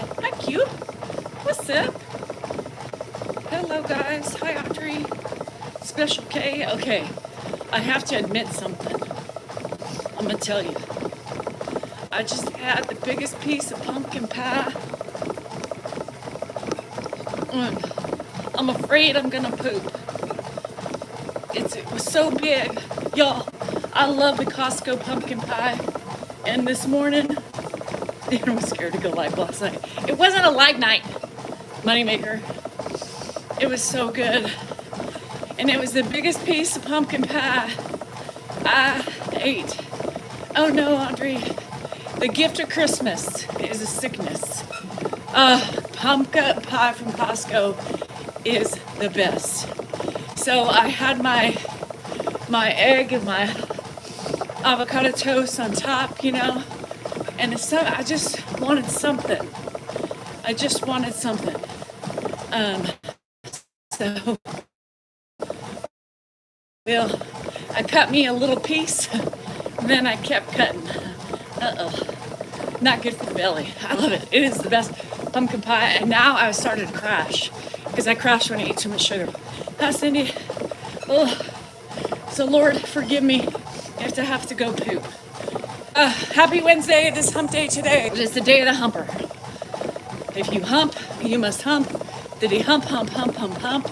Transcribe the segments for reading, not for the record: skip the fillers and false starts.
Hi, Q. What's up? Hello, guys. Hi, Audrey. Special K. Okay, I have to admit something. I'm gonna tell you. I just had the biggest piece of pumpkin pie. I'm afraid I'm gonna poop. It was so big. Y'all, I love the Costco pumpkin pie. And this morning, I was scared to go live last night. It wasn't a live night, moneymaker. It was so good. And it was the biggest piece of pumpkin pie I ate. Oh no, Audrey. The gift of Christmas is a sickness. Pumpkin pie from Costco is the best. So I had my egg and my avocado toast on top, you know, and I just wanted something. I just wanted something. So, well, I cut me a little piece, and then I kept cutting. Not good for the belly. I love it. It is the best pumpkin pie, and now I started to crash, because I crash when I eat too much sugar. Hi, Cindy. Oh, so Lord, forgive me if I have to go poop. Happy Wednesday. It is hump day today. It is the day of the humper. If you hump, you must hump. Did he hump, hump, hump, hump, hump?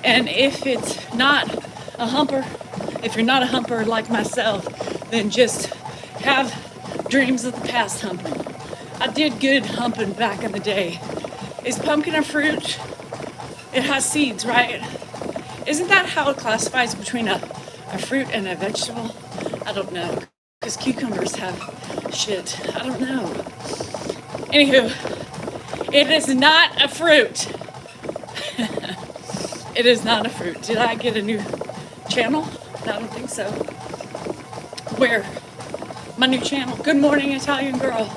And if it's not a humper, if you're not a humper like myself, then just have dreams of the past humping. I did good humping back in the day. Is pumpkin a fruit? It has seeds, right? Isn't that how it classifies between a fruit and a vegetable? I don't know. Because cucumbers have shit. I don't know. Anywho, it is not a fruit. It is not a fruit. Did I get a new channel? I don't think so. Where? My new channel. Good morning, Italian girl.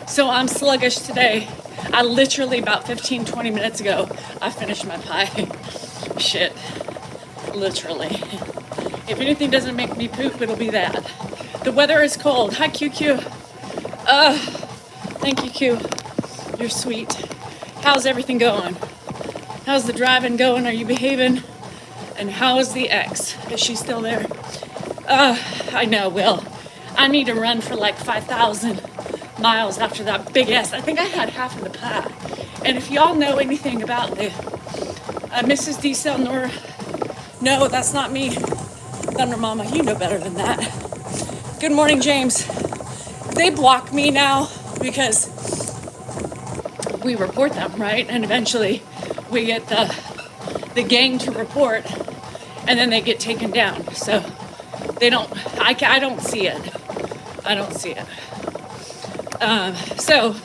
So I'm sluggish today. I literally about 15-20 minutes ago, I finished my pie. Shit. Literally. If anything doesn't make me poop, it'll be that. The weather is cold. Hi, QQ. Thank you, Q. You're sweet. How's everything going? How's the driving going? Are you behaving? And how is the ex? Is she still there? I know, Will. I need to run for like 5,000 miles after that big ass. I think I had half of the pie. And if y'all know anything about the Mrs. D. Selnor, no, that's not me. Thunder Mama, you know better than that. Good morning, James. They block me now because we report them, right? And eventually we get the gang to report, and then they get taken down. So they don't, I don't see it. I don't see it. So,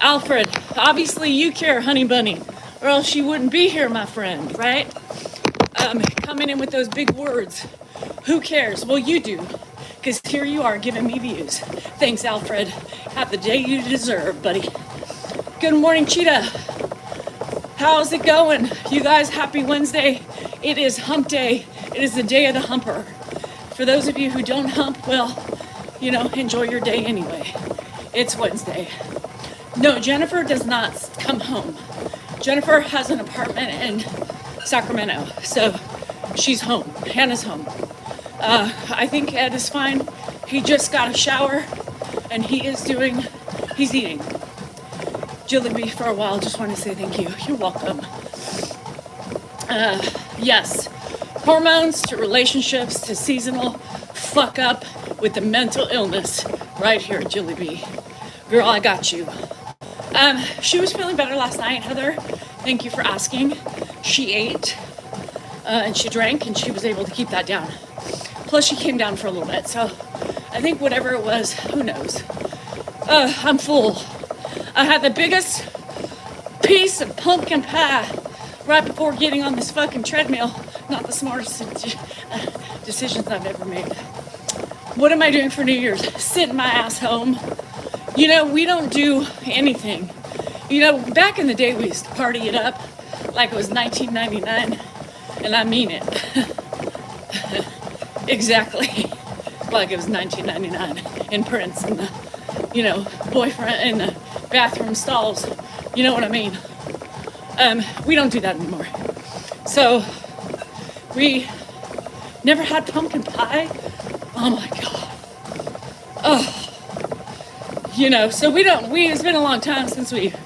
Alfred, obviously you care, honey bunny, or else you wouldn't be here, my friend, right? Coming in with those big words. Who cares? Well, you do, because here you are giving me views. Thanks, Alfred. Have the day you deserve, buddy. Good morning, Cheetah. How's it going? You guys, happy Wednesday. It is hump day. It is the day of the humper. For those of you who don't hump, well, you know, enjoy your day anyway. It's Wednesday. No, Jennifer does not come home. Jennifer has an apartment in Sacramento, so she's home. Hannah's home. I think Ed is fine. He just got a shower, and he's eating. Jilliby for a while, just want to say thank you. You're welcome. Yes, hormones to relationships to seasonal fuck up with the mental illness right here at Jilliby. Girl, I got you. She was feeling better last night, Heather. Thank you for asking. She ate and she drank and she was able to keep that down. Plus she came down for a little bit. So I think whatever it was, who knows? I'm full. I had the biggest piece of pumpkin pie right before getting on this fucking treadmill. Not the smartest decisions I've ever made. What am I doing for New Year's? Sitting my ass home. You know, we don't do anything. You know, back in the day, we used to party it up like it was 1999, and I mean it. Exactly like it was 1999 in Prince and boyfriend in the bathroom stalls. You know what I mean? We don't do that anymore. So we never had pumpkin pie. Oh my God. Oh, so it's been a long time since we've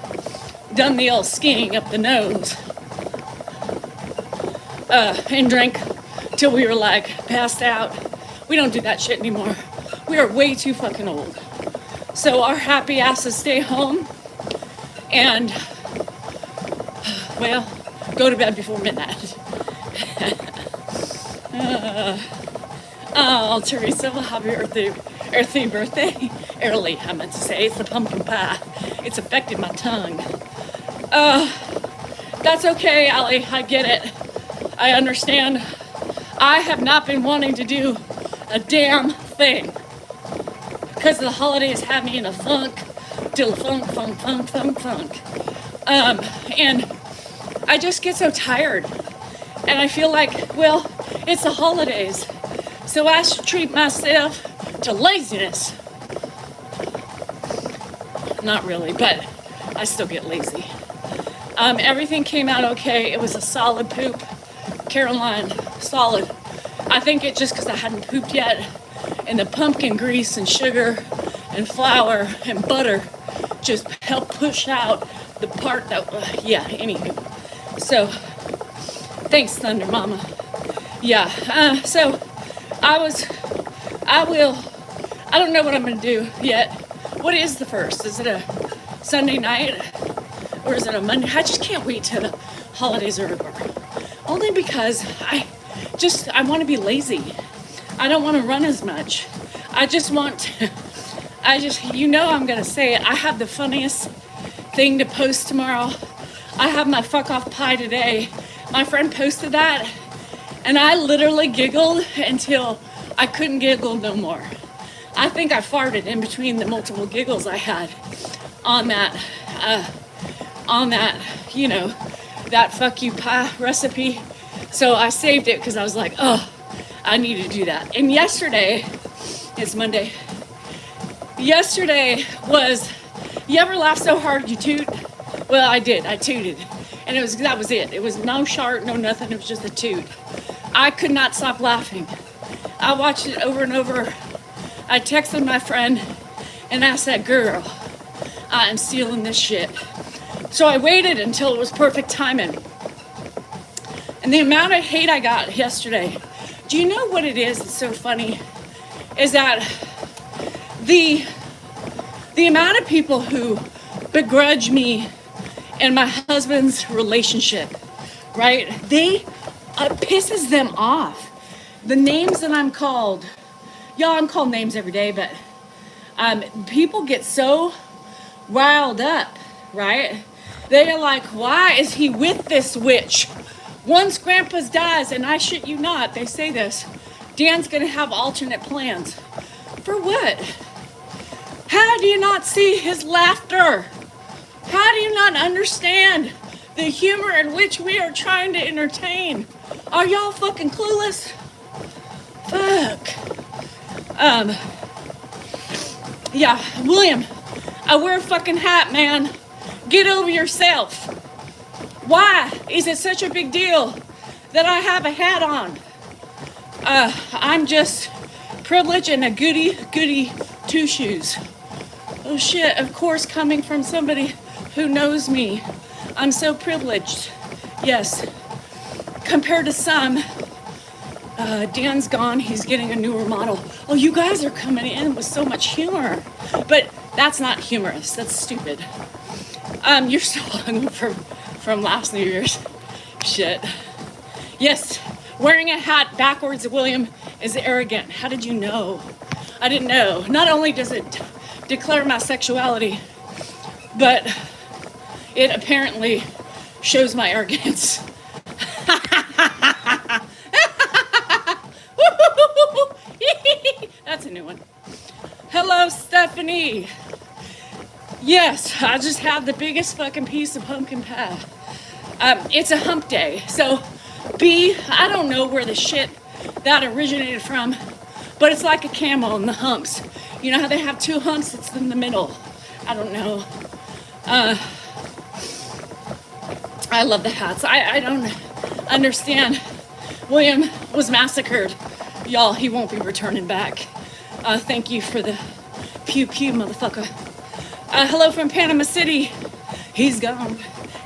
done the old skiing up the nose. And drank till we were like passed out. We don't do that shit anymore. We are way too fucking old. So our happy asses stay home and, well, go to bed before midnight. Oh, Teresa, well, happy earthy birthday. Early, I meant to say. It's the pumpkin pie. It's affected my tongue. That's okay, Allie. I get it. I understand. I have not been wanting to do a damn thing because the holidays have me in a funk, till funk. And I just get so tired. And I feel like, well, it's the holidays, so I should treat myself to laziness. Not really, but I still get lazy. Everything came out okay. It was a solid poop. Caroline, solid. I think it just because I hadn't pooped yet, and the pumpkin grease and sugar and flour and butter just helped push out the part that, anywho. So, thanks, Thunder Mama. Yeah, so I don't know what I'm gonna do yet. What is the first? Is it a Sunday night or is it a Monday? I just can't wait till the holidays are over. Only because I want to be lazy. I don't want to run as much. I'm going to say it. I have the funniest thing to post tomorrow. I have my fuck off pie today. My friend posted that and I literally giggled until I couldn't giggle no more. I think I farted in between the multiple giggles I had on that, that fuck you pie recipe. So I saved it because I was like, oh, I need to do that. And yesterday, it's Monday. Yesterday was, you ever laugh so hard you toot? Well, I did. I tooted. And that was it. It was no shart, no nothing. It was just a toot. I could not stop laughing. I watched it over and over. I texted my friend and asked that girl, I am stealing this shit. So I waited until it was perfect timing. And the amount of hate I got yesterday, do you know what it is that's so funny? Is that the amount of people who begrudge me and my husband's relationship, right? Pisses them off. The names that I'm called, I'm called names every day, but people get so riled up, right? They're like, why is he with this witch? Once Grandpa's dies, and I shit you not, they say this, Dan's gonna have alternate plans. For what? How do you not see his laughter? How do you not understand the humor in which we are trying to entertain? Are y'all fucking clueless? Fuck. William, I wear a fucking hat, man. Get over yourself. Why is it such a big deal that I have a hat on? I'm just privileged and a goody two shoes. Oh shit, of course, coming from somebody who knows me. I'm so privileged. Yes. Compared to some, Dan's gone, he's getting a newer model. Oh, you guys are coming in with so much humor. But that's not humorous, that's stupid. You're still hungover from last New Year's. Shit. Yes, wearing a hat backwards, William, is arrogant. How did you know? I didn't know. Not only does it declare my sexuality, but it apparently shows my arrogance. That's a new one. Hello, Stephanie. Yes, I just had the biggest fucking piece of pumpkin pie. It's a hump day, so I don't know where the shit that originated from, but it's like a camel in the humps. You know how they have two humps? It's in the middle. I don't know. I love the hats. I don't understand. William was massacred. Y'all, he won't be returning back. Thank you for the pew pew, motherfucker. Hello from Panama City. He's gone.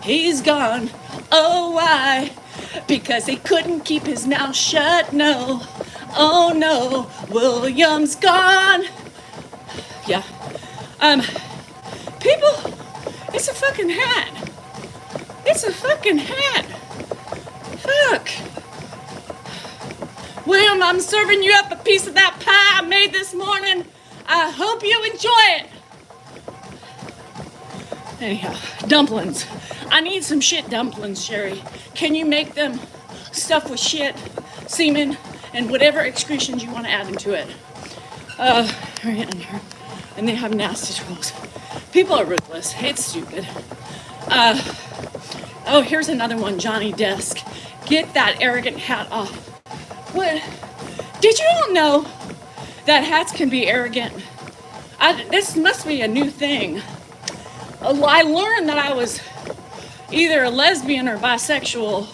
He's gone. Oh, why? Because he couldn't keep his mouth shut. No. Oh, no. William's gone. Yeah. People, it's a fucking hat. It's a fucking hat. Fuck. William, I'm serving you up a piece of that pie I made this morning. I hope you enjoy it. Anyhow, dumplings. I need some shit dumplings, Sherry. Can you make them stuffed with shit, semen, and whatever excretions you want to add into it? Right in here. And they have nasty trolls. People are ruthless. It's stupid. Oh, here's another one, Johnny Desk. Get that arrogant hat off. What? Did you all know that hats can be arrogant? This must be a new thing. I learned that I was either a lesbian or bisexual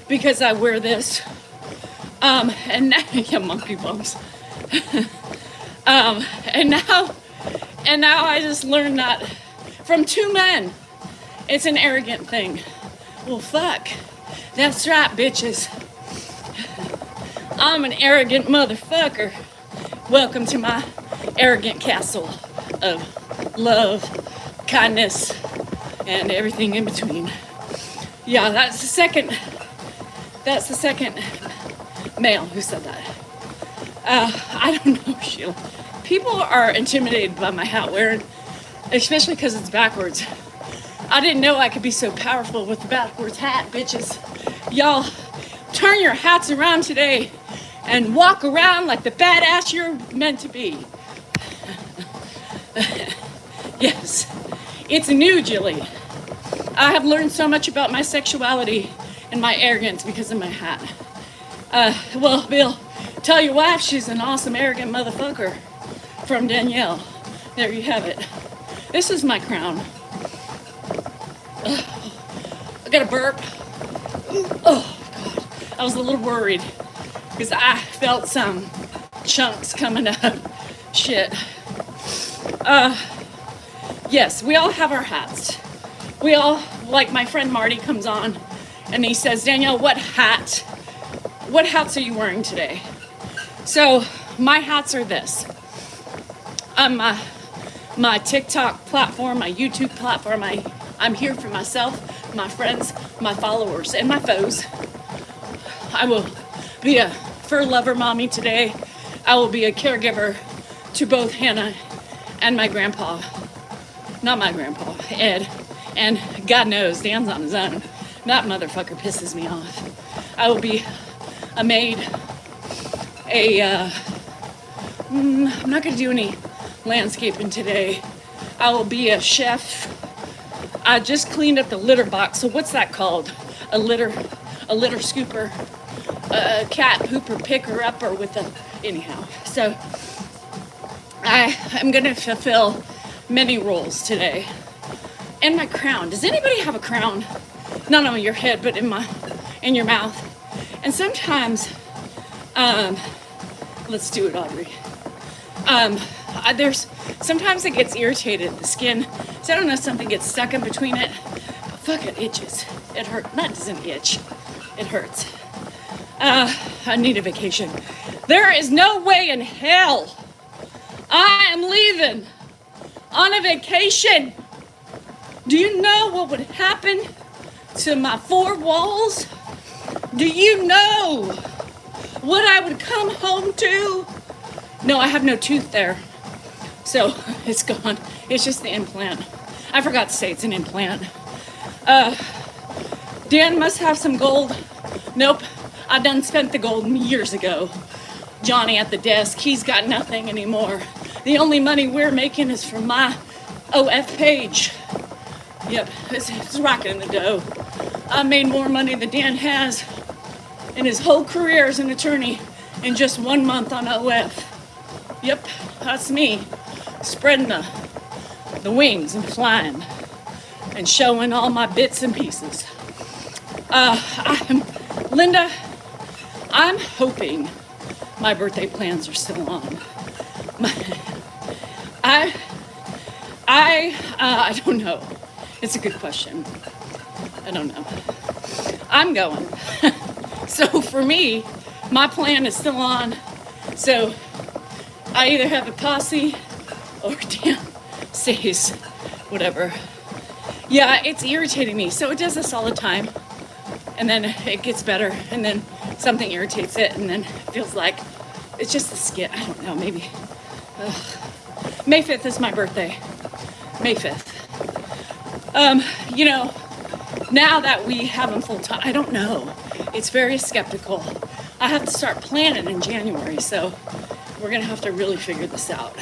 because I wear this. And now, yeah, monkey bumps. And now I just learned that from two men. It's an arrogant thing. Well, fuck. That's right, bitches. I'm an arrogant motherfucker. Welcome to my arrogant castle of love, kindness, and everything in between. Yeah, that's the second male who said that. I don't know, Sheila. People are intimidated by my hat wearing, especially because it's backwards. I didn't know I could be so powerful with the backwards hat, bitches. Y'all, turn your hats around today and walk around like the badass you're meant to be. Yes, it's new, Jilly. I have learned so much about my sexuality and my arrogance because of my hat. Well, Bill, tell your wife she's an awesome, arrogant motherfucker. From Danielle. There you have it. This is my crown. I got a burp. Oh, God. I was a little worried because I felt some chunks coming up. Shit. Yes, we all have our hats. We all, like my friend Marty comes on and he says, Danielle, what hats are you wearing today? So my hats are this. My TikTok platform, my YouTube platform, I'm here for myself, my friends, my followers, and my foes. I will be a fur lover mommy today. I will be a caregiver to both Hannah and my grandpa. Not my grandpa, Ed. And God knows, Dan's on his own. That motherfucker pisses me off. I will be a maid, I'm not gonna do any landscaping today. I will be a chef. I just cleaned up the litter box. So what's that called? A litter scooper, a cat pooper picker upper with a, anyhow. So I am gonna fulfill many roles today. And my crown. Does anybody have a crown? Not on your head, but in your mouth. And sometimes, let's do it, Audrey. Sometimes it gets irritated, the skin. So I don't know if something gets stuck in between it. But fuck, it itches. It hurts. That doesn't itch. It hurts. I need a vacation. There is no way in hell I am leaving on a vacation. Do you know what would happen to my four walls? Do you know what I would come home to? No, I have no tooth there. So it's gone. It's just the implant. I forgot to say it's an implant. Dan must have some gold. Nope, I done spent the gold years ago. Johnny at the desk, he's got nothing anymore. The only money we're making is from my OF page. Yep, it's rocking the dough. I made more money than Dan has in his whole career as an attorney in just 1 month on OF. Yep, that's me. Spreading the wings and flying and showing all my bits and pieces. Linda, I'm hoping my birthday plans are still on. I don't know. It's a good question. I don't know. I'm going. So for me, my plan is still on. So I either have a posse or Dan stays, whatever. Yeah, it's irritating me. So it does this all the time. And then it gets better. And then something irritates it. And then it feels like it's just a skit. I don't know, maybe. May 5th is my birthday. May 5th. Now that we have them full time, I don't know. It's very skeptical. I have to start planning in January, so we're gonna have to really figure this out.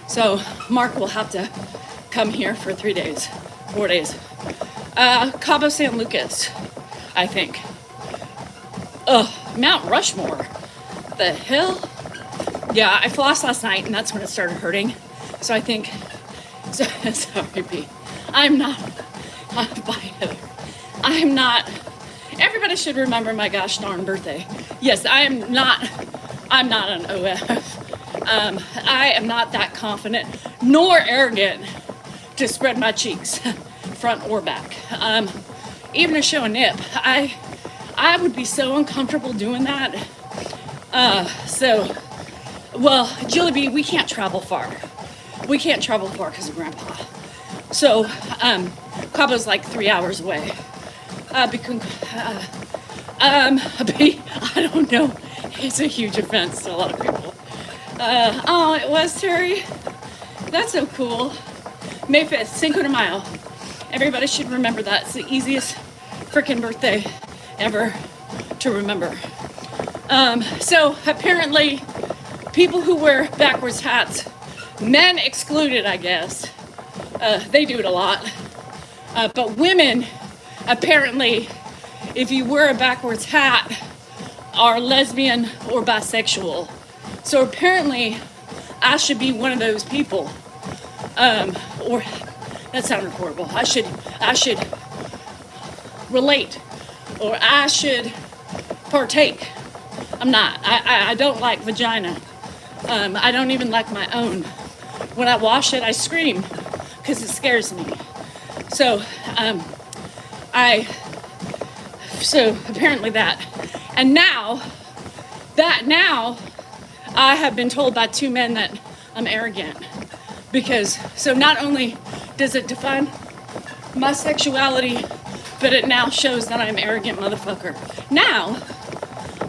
So Mark will have to come here for 4 days. Cabo San Lucas, I think. Mount Rushmore. The hell? Yeah, I flossed last night and that's when it started hurting. So I think, sorry, P. I'm not, bye, Heather. I'm not, everybody should remember my gosh darn birthday. Yes, I'm not an OF. I am not that confident nor arrogant to spread my cheeks, front or back. Even to show a nip, I would be so uncomfortable doing that. Well, Julie B, we can't travel far. We can't travel far because of Grandpa. So, Cabo's like 3 hours away. I don't know. It's a huge offense to a lot of people. Oh, it was, Terry? That's so cool. May 5th, Cinco de Mayo. Everybody should remember that. It's the easiest freaking birthday ever to remember. So apparently, people who wear backwards hats, men excluded, I guess, they do it a lot. But women, apparently, if you wear a backwards hat, are lesbian or bisexual. So apparently, I should be one of those people. Or that sounded horrible. I should relate, or I should partake. I'm not. I don't like vagina. I don't even like my own. When I wash it, I scream because it scares me. So, so apparently that. And now, I have been told by 2 men that I'm arrogant. Because, so not only does it define my sexuality, but it now shows that I'm an arrogant motherfucker. Now,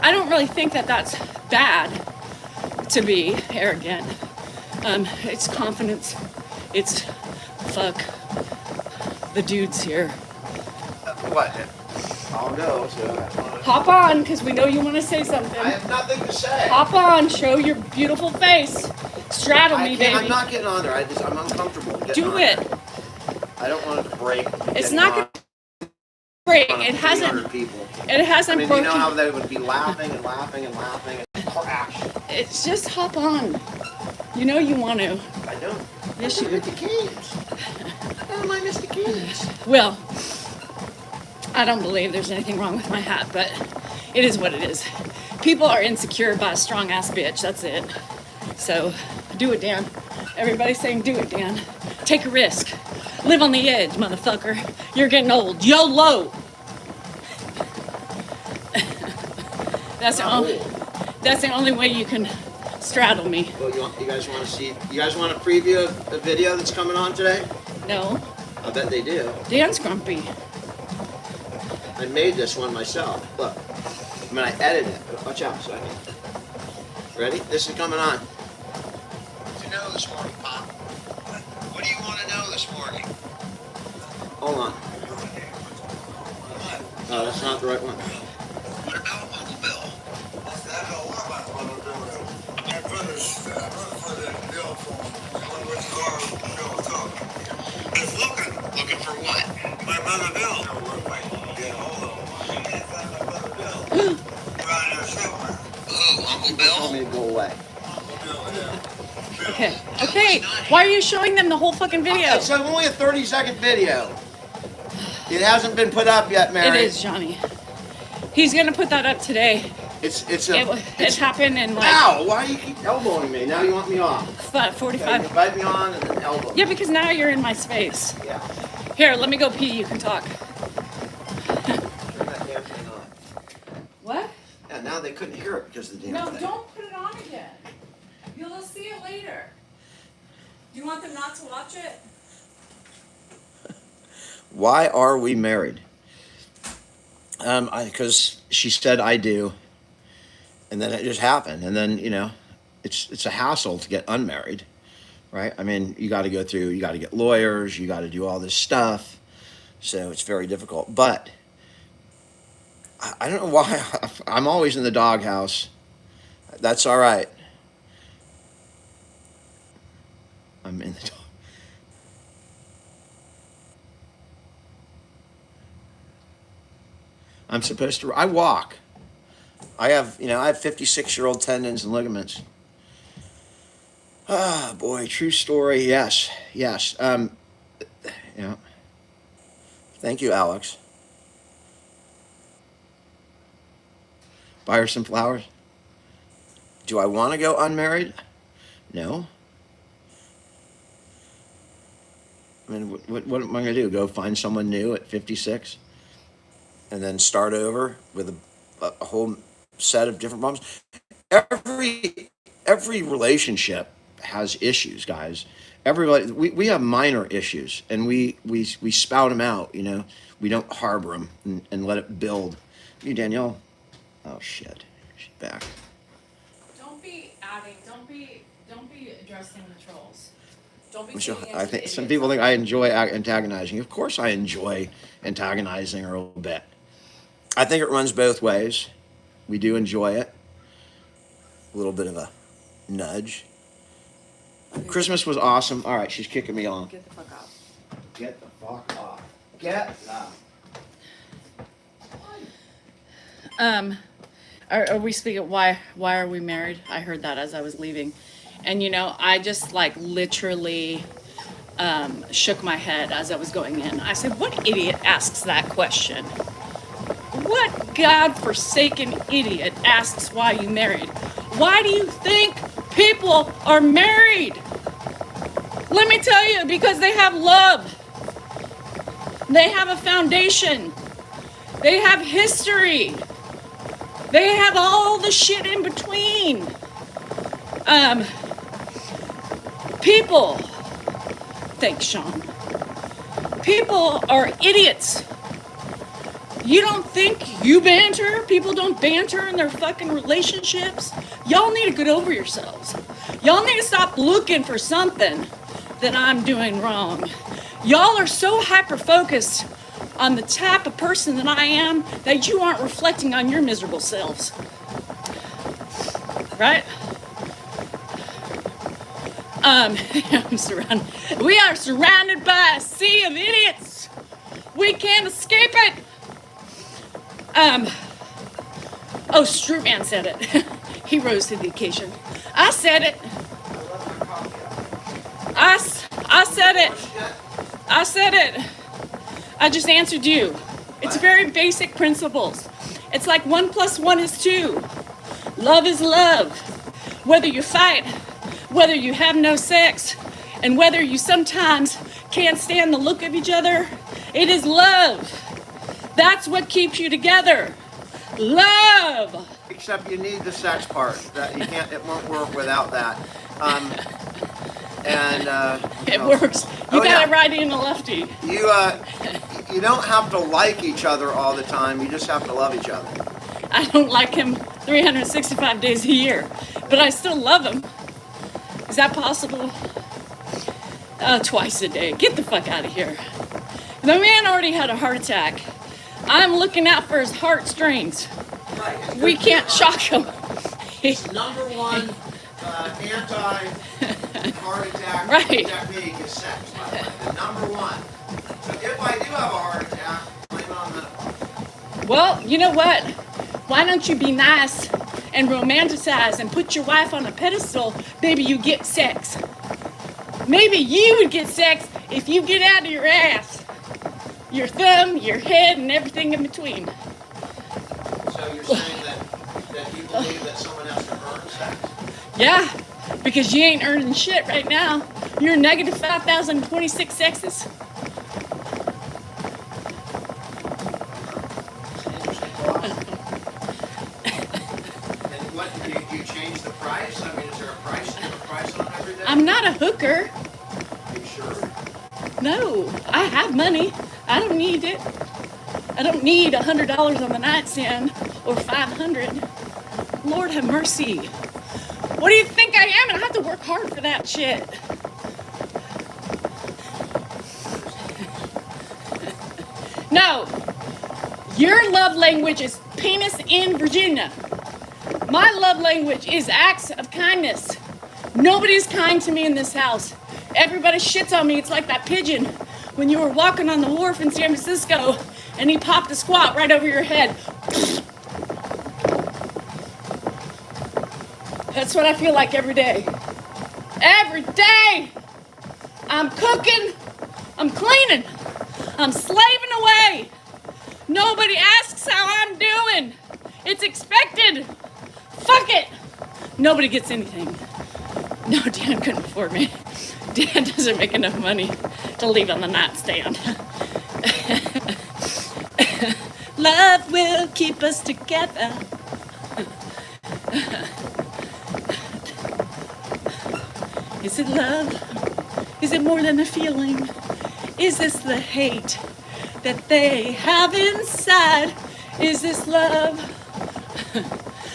I don't really think that that's bad to be arrogant. It's confidence. It's fuck the dudes here. What? I'll go. So hop on, because we know you want to say something. I have nothing to say. Hop on, show your beautiful face. Straddle me, baby. I'm not getting on there. I'm uncomfortable. Do it. I don't want it to break. It's not going to break. It hasn't. People. It hasn't broken. You know how they would be laughing and laughing and laughing and crash. It's just hop on. You know you want to. I don't. Yes, you do. Mr. Keys. Oh, my Mr. Keys. Well, I don't believe there's anything wrong with my hat, but it is what it is. People are insecure by a strong ass bitch. That's it. So, do it, Dan. Everybody's saying, do it, Dan. Take a risk. Live on the edge, motherfucker. You're getting old. YOLO! That's the only way you can straddle me. Well, you guys want to see? You guys want to preview a video that's coming on today? No. I bet they do. Dan's grumpy. I made this one myself. Look. I mean, I edited it. Watch out a second. Ready? This is coming on. What do you know this morning, Pop? What do you want to know this morning? Hold on. Oh, that's not the right one. What about Uncle Bill? I don't know what about Uncle Bill. My brother's bill for which car Bill took. He's looking for what? My brother Bill. Yeah, hold on. I can't find my brother Bill. Around there somewhere. Who? Uncle Bill? Tell me to go away. Uncle Bill, yeah. Okay. Okay. Why are you showing them the whole fucking video? It's only a 30-second video. It hasn't been put up yet, Mary. It is, Johnny. He's gonna put that up today. It happened in like. Ow! Why do you keep elbowing me? Now you want me off. 45. Okay, bite me on and then elbow. Yeah, because now you're in my space. Yeah. Here, let me go pee. You can talk. Turn that damn thing on. What? Yeah, now they couldn't hear it because of the damn No, thing. don't put it on again. You'll see it later. Do you want them not to watch it? Why are we married? Because she said I do, and then it just happened, and then it's a hassle to get unmarried, right? I mean, you got to get lawyers, you got to do all this stuff, so it's very difficult. But I don't know why I'm always in the doghouse. That's all right. I'm in the dog. I'm supposed to. I walk. I have 56-year-old tendons and ligaments. Ah, boy, true story. Yes. Thank you, Alex. Buy her some flowers. Do I want to go unmarried? No. I mean, what am I going to do? Go find someone new at 56? And then start over with a whole set of different problems? Every relationship has issues, guys. We have minor issues, and we spout them out. We don't harbor them and let it build. You, Danielle. Oh shit, she's back. Don't be addressing the trolls. Don't be. I think some people think I enjoy antagonizing. Of course, I enjoy antagonizing her a little bit. I think it runs both ways. We do enjoy it. A little bit of a nudge. Okay. Christmas was awesome. All right, she's kicking me off. Get the fuck off. Get the fuck off. Get the. Are we speaking? Why are we married? I heard that as I was leaving, and I just literally shook my head as I was going in. I said, "What idiot asks that question? What godforsaken idiot asks why you married? Why do you think people are married? Let me tell you, because they have love. They have a foundation. They have history. They have all the shit in between. People, thanks, Sean. People are idiots. You don't think you banter? People don't banter in their fucking relationships? Y'all need to get over yourselves. Y'all need to stop looking for something that I'm doing wrong. Y'all are so hyper-focused on the type of person that I am that you aren't reflecting on your miserable selves. Right? We are surrounded by a sea of idiots. We can't escape it. Strootman said it. He rose to the occasion. I said it. I said it. I said it. I just answered you. It's very basic principles. It's like 1 + 1 is 2. Love is love. Whether you fight, whether you have no sex, and whether you sometimes can't stand the look of each other, it is love. That's what keeps you together. Love. Except you need the sex part. That you can't. It won't work without that. It works. You got it right in a lefty. You don't have to like each other all the time. You just have to love each other. I don't like him 365 days a year, but I still love him. Is that possible? Twice a day. Get the fuck out of here. The man already had a heart attack. I'm looking out for his heartstrings. Right. We can't shock him. Number one anti-heart attack technique is sex, by the way. The number one. So if I do have a heart attack, blame it on the... Well, you know what? Why don't you be nice and romanticize and put your wife on a pedestal, maybe you get sex. Maybe you would get sex if you get out of your ass, your thumb, your head, and everything in between. So you're saying that you believe that someone has to earn sex? Yeah, because you ain't earning shit right now. You're negative 5,026 sexes. And what, do you change the price? I mean, is there a price on every day? I'm not a hooker. Are you sure? No, I have money. I don't need it. I don't need $100 on the nightstand or 500. Lord have mercy. What do you think I am? And I have to work hard for that shit. No, your love language is penis in Virginia. My love language is acts of kindness. Nobody's kind to me in this house. Everybody shits on me. It's like that pigeon when you were walking on the wharf in San Francisco and he popped a squat right over your head. That's what I feel like every day. Every day! I'm cooking, I'm cleaning, I'm slaving away. Nobody asks how I'm doing. It's expected. Fuck it. Nobody gets anything. No, Dan couldn't afford me. Dan doesn't make enough money to leave on the nightstand. Love will keep us together. Is it love? Is it more than a feeling? Is this the hate that they have inside? Is this love?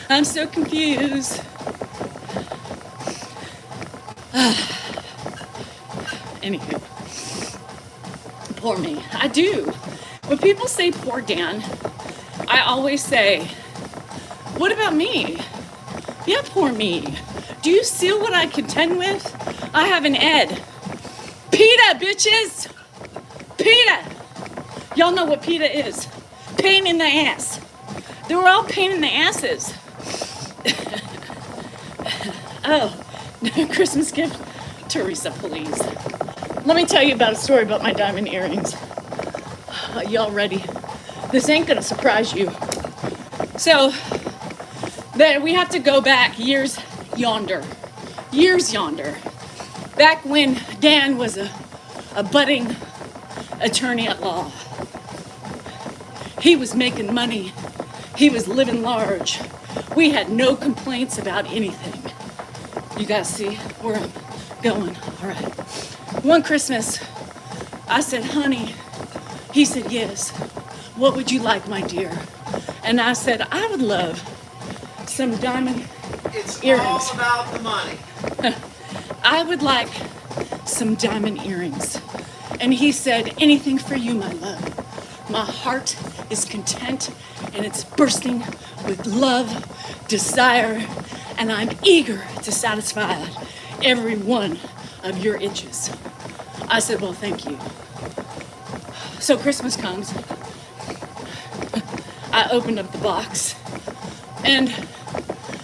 I'm so confused. Anywho, poor me. I do. When people say poor Dan, I always say, what about me? Yeah, poor me. Do you see what I contend with? I have an Ed. PETA, bitches! PETA! Y'all know what PETA is. Pain in the ass. They were all pain in the asses. Oh, Christmas gift? Teresa, please. Let me tell you about a story about my diamond earrings. Y'all ready? This ain't gonna surprise you. So, then we have to go back years yonder. Back when Dan was a budding attorney at law. He was making money. He was living large. We had no complaints about anything. You guys see where I'm going? All right. One Christmas, I said, honey. He said, yes. What would you like, my dear? And I said, I would love some diamond earrings. It's all about the money. I would like some diamond earrings. And he said, anything for you, my love. My heart is content and it's bursting with love, desire, and I'm eager to satisfy every one of your itches. I said, well, thank you. So Christmas comes. I opened up the box and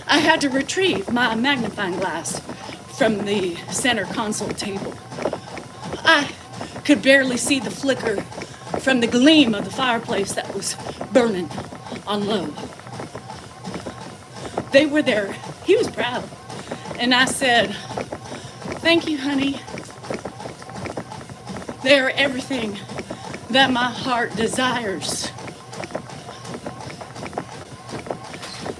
I had to retrieve my magnifying glass from the center console table. I could barely see the flicker from the gleam of the fireplace that was burning on low. They were there. He was proud. And I said, thank you, honey. They're everything that my heart desires.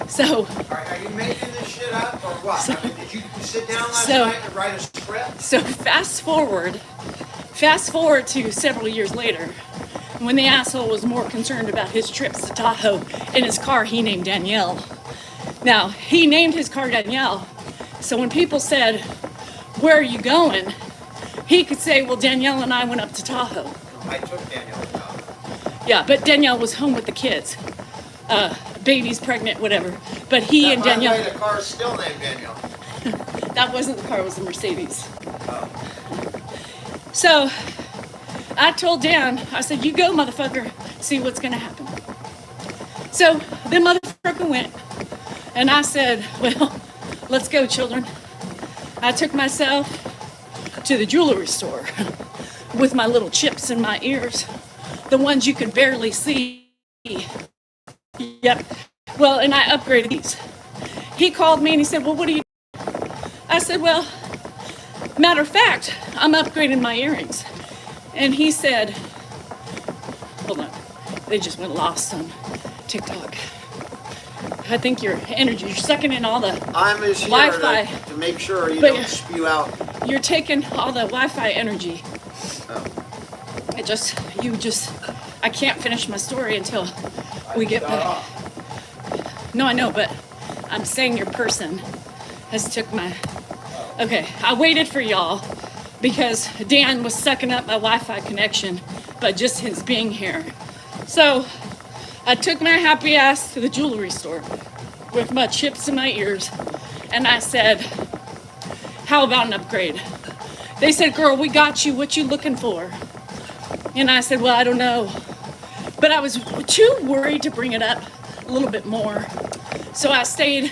So, Are you making this shit up or what? I mean, did you sit down last night and write a script? So fast forward to several years later, when the asshole was more concerned about his trips to Tahoe in his car he named Danielle. Now, he named his car Danielle, so when people said, where are you going? He could say, well, Danielle and I went up to Tahoe. I took Danielle to Tahoe. Yeah, but Danielle was home with the kids. Baby's pregnant, whatever. But he and Danielle... By the way, the car's still named Danielle. That wasn't the car, it was the Mercedes. Oh. So, I told Dan, I said, you go, motherfucker, see what's gonna happen. So, the motherfucker went. And I said, well, let's go, children. I took myself to the jewelry store with my little chips in my ears, the ones you could barely see. Yep. Well, and I upgraded these. He called me and he said, well, what are you doing? I said, well, matter of fact, I'm upgrading my earrings. And he said, hold on, they just went lost on TikTok. I think your energy, you're sucking in all the I'm just here Wi-Fi. to make sure you But don't spew out. You're taking all the Wi-Fi energy. Oh. I can't finish my story until we get back. No, I know, but I'm saying your person has took my, okay, I waited for y'all because Dan was sucking up my Wi-Fi connection by just his being here. So I took my happy ass to the jewelry store with my chips in my ears, and I said, how about an upgrade? They said, girl, we got you. What you looking for? And I said, well, I don't know. But I was too worried to bring it up a little bit more. So I stayed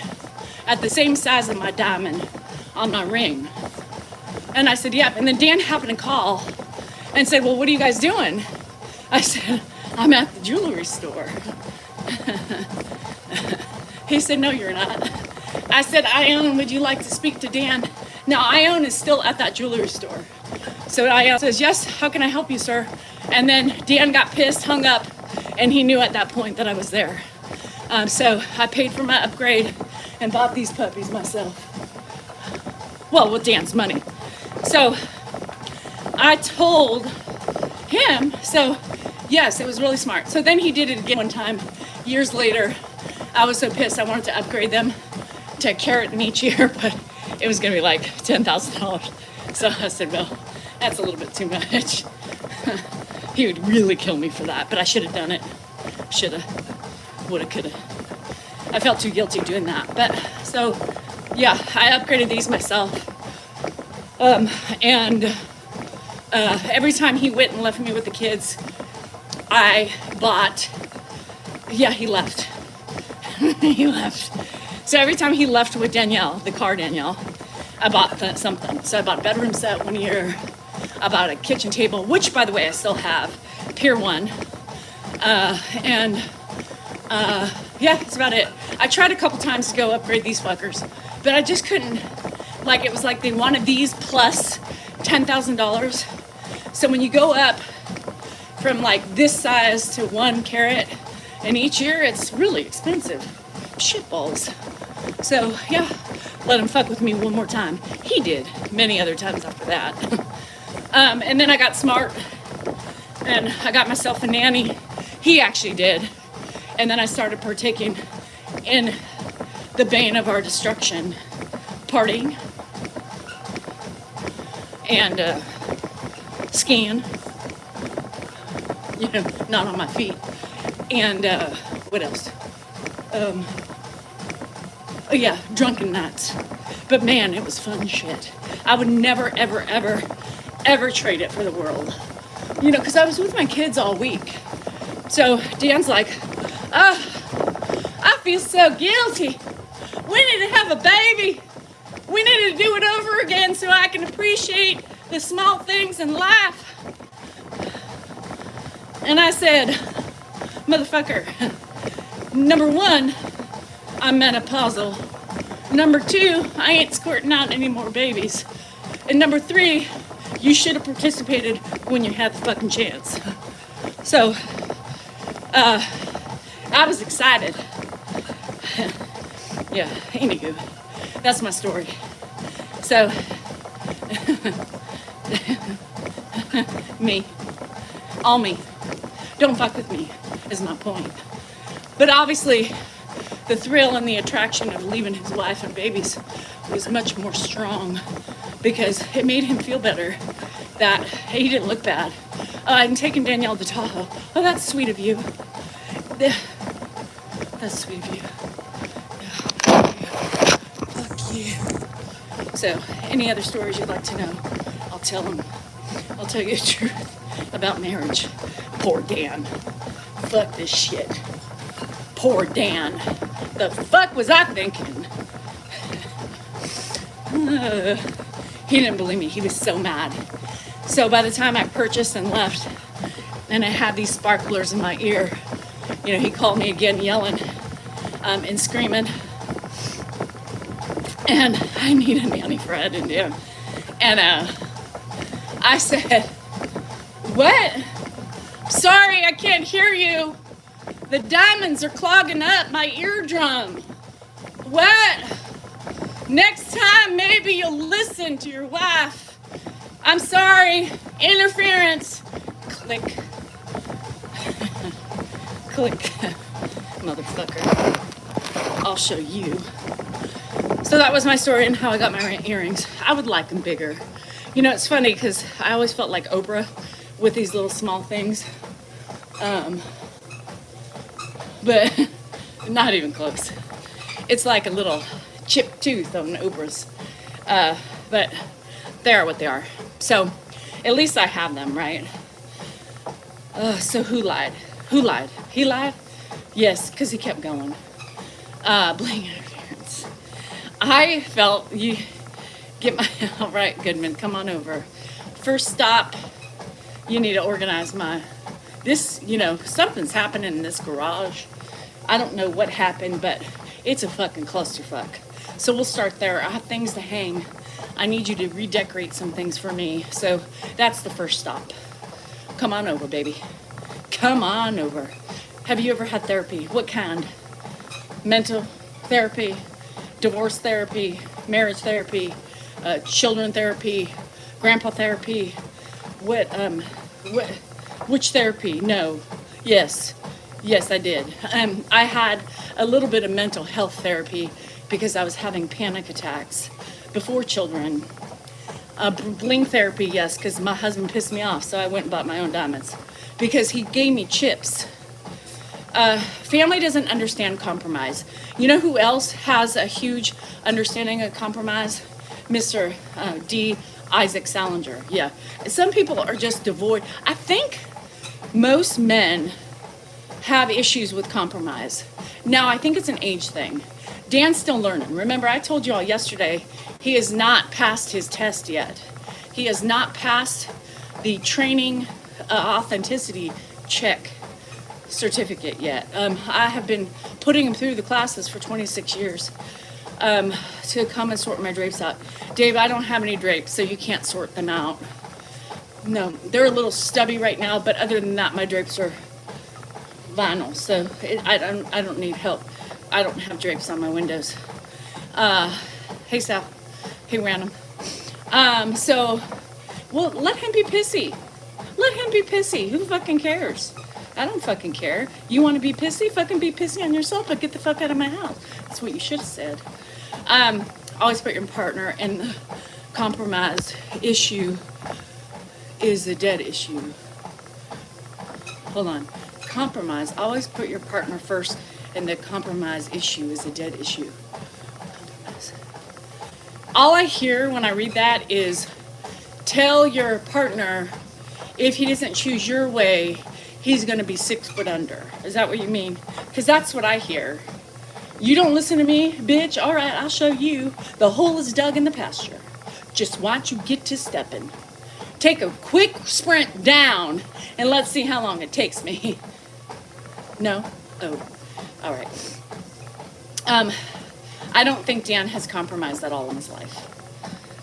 at the same size of my diamond on my ring. And I said, yep. And then Dan happened to call and said, well, what are you guys doing? I said, I'm at the jewelry store. He said, no, you're not. I said, Ione, would you like to speak to Dan? Now, Ione is still at that jewelry store. So Ione says, yes, how can I help you, sir? And then Dan got pissed, hung up, and he knew at that point that I was there. So I paid for my upgrade and bought these puppies myself. Well, with Dan's money. So I told him, so yes, it was really smart. So then he did it again one time, years later. I was so pissed I wanted to upgrade them to a carrot in each ear, but it was gonna be like $10,000. So I said, well, that's a little bit too much. He would really kill me for that, but I should have done it. Shoulda, woulda, coulda. I felt too guilty doing that. But so, yeah, I upgraded these myself. And every time he went and left me with the kids, I bought, yeah, he left. He left. So every time he left with Danielle, the car Danielle, I bought something. So I bought a bedroom set one year. I bought a kitchen table, which, by the way, I still have, Pier 1. Yeah, that's about it. I tried a couple times to go upgrade these fuckers, but I just couldn't. Like, it was like they wanted these plus $10,000. So when you go up from like this size to 1 carat in each ear, it's really expensive. Shitballs. So yeah, let him fuck with me one more time. He did many other times after that. And then I got smart and I got myself a nanny. He actually did. And then I started partaking in the bane of our destruction, partying and skiing, you know, not on my feet. And what else? Oh yeah, drunken nights. But man, it was fun shit. I would never, ever, ever, ever trade it for the world. You know, because I was with my kids all week. So Dan's like, I feel so guilty. We need to have a baby. We need to do it over again so I can appreciate the small things in life. And I said, motherfucker, number 1, I'm menopausal. Number 2, I ain't squirting out any more babies. And number 3, you should have participated when you had the fucking chance. So, I was excited. Yeah, anywho, that's my story. So, me, all me. Don't fuck with me is my point. But obviously, the thrill and the attraction of leaving his wife and babies was much more strong because it made him feel better that he didn't look bad. And taking Danielle to Tahoe. Oh, that's sweet of you. That's sweet of you. Fuck you. So, any other stories you'd like to know, I'll tell them. I'll tell you the truth about marriage. Poor Dan. Fuck this shit. Poor Dan. the fuck was I thinking? He didn't believe me. He was so mad. So by the time I purchased and left, and I had these sparklers in my ear, you know, he called me again yelling and screaming. And I need a nanny for Ed and Dan. And I said, what? Sorry, I can't hear you. The diamonds are clogging up my eardrum. What? Next time, maybe you'll listen to your wife. I'm sorry. Interference. Click. Click. Motherfucker. I'll show you. So that was my story and how I got my earrings. I would like them bigger. You know, it's funny because I always felt like Oprah with these little small things. But not even close. It's like a little chipped tooth on Oprah's. But they are what they are. So at least I have them, right? So who lied? Who lied? He lied? Yes, because he kept going. Bling interference. I felt you get my all right, Goodman, come on over. First stop, you need to organize this, you know, something's happening in this garage. I don't know what happened, but it's a fucking clusterfuck. So we'll start there. I have things to hang. I need you to redecorate some things for me. So that's the first stop. Come on over, baby. Come on over. Have you ever had therapy? What kind? Mental therapy, divorce therapy, marriage therapy, children therapy, grandpa therapy. Which therapy? No. Yes, I did. I had a little bit of mental health therapy because I was having panic attacks before children. Bling therapy, yes, because my husband pissed me off, so I went and bought my own diamonds because he gave me chips. Family doesn't understand compromise. You know who else has a huge understanding of compromise? Mr. D. Isaac Salinger. Yeah. Some people are just devoid. I think most men have issues with compromise. Now, I think it's an age thing. Dan's still learning. Remember, I told you all yesterday, he has not passed his test yet. He has not passed the training authenticity check certificate yet. I have been putting him through the classes for 26 years to come and sort my drapes out. Dave, I don't have any drapes, so you can't sort them out. No, they're a little stubby right now, but other than that, my drapes are vinyl, so I don't need help. I don't have drapes on my windows. Hey, Sal. Hey, Random. Well, let him be pissy. Let him be pissy. Who fucking cares? I don't fucking care. You want to be pissy? Fucking be pissy on yourself, but get the fuck out of my house. That's what you should have said. Always put your partner, and the compromise issue is a dead issue. Hold on. Compromise. Always put your partner first, and the compromise issue is a dead issue. Compromise. All I hear when I read that is tell your partner if he doesn't choose your way, he's going to be 6 foot under. Is that what you mean? Because that's what I hear. You don't listen to me, bitch? All right, I'll show you. The hole is dug in the pasture. Just watch you get to stepping. Take a quick sprint down, and let's see how long it takes me. No? Oh, all right. I don't think Dan has compromised at all in his life.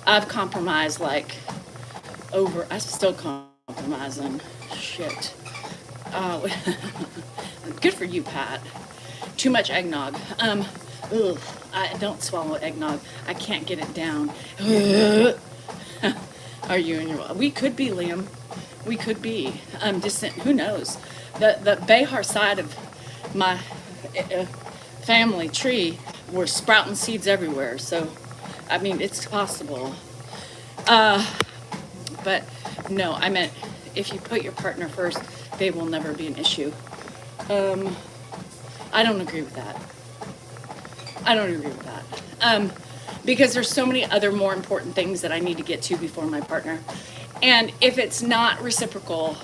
I've compromised I'm still compromising. Shit. Good for you, Pat. Too much eggnog. I don't swallow eggnog. I can't get it down. Are you in your... We could be, Liam. We could be. Distant. Who knows? The Behar side of my family tree were sprouting seeds everywhere. So, I mean, it's possible. But no, I meant if you put your partner first, they will never be an issue. I don't agree with that. Because there's so many other more important things that I need to get to before my partner. And if it's not reciprocal,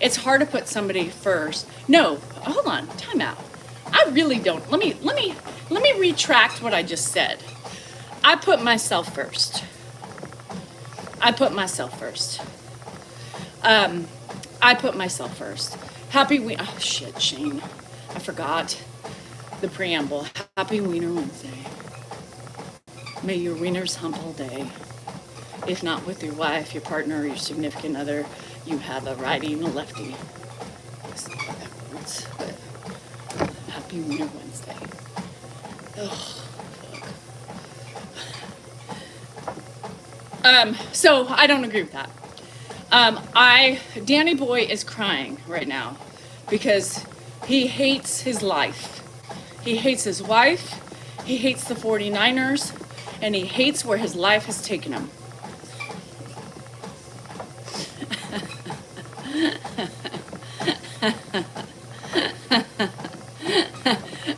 it's hard to put somebody first. No, hold on, time out. I really don't. Let me retract what I just said. I put myself first. I put myself first. I put myself first. Oh shit, Shane. I forgot the preamble. Happy Wiener Wednesday. May your wieners hump all day. If not with your wife, your partner, or your significant other, you have a righty and a lefty. That's not how that works, but happy Wiener Wednesday. Ugh. So I don't agree with that. Danny Boy is crying right now because he hates his life. He hates his wife, he hates the 49ers, and he hates where his life has taken him.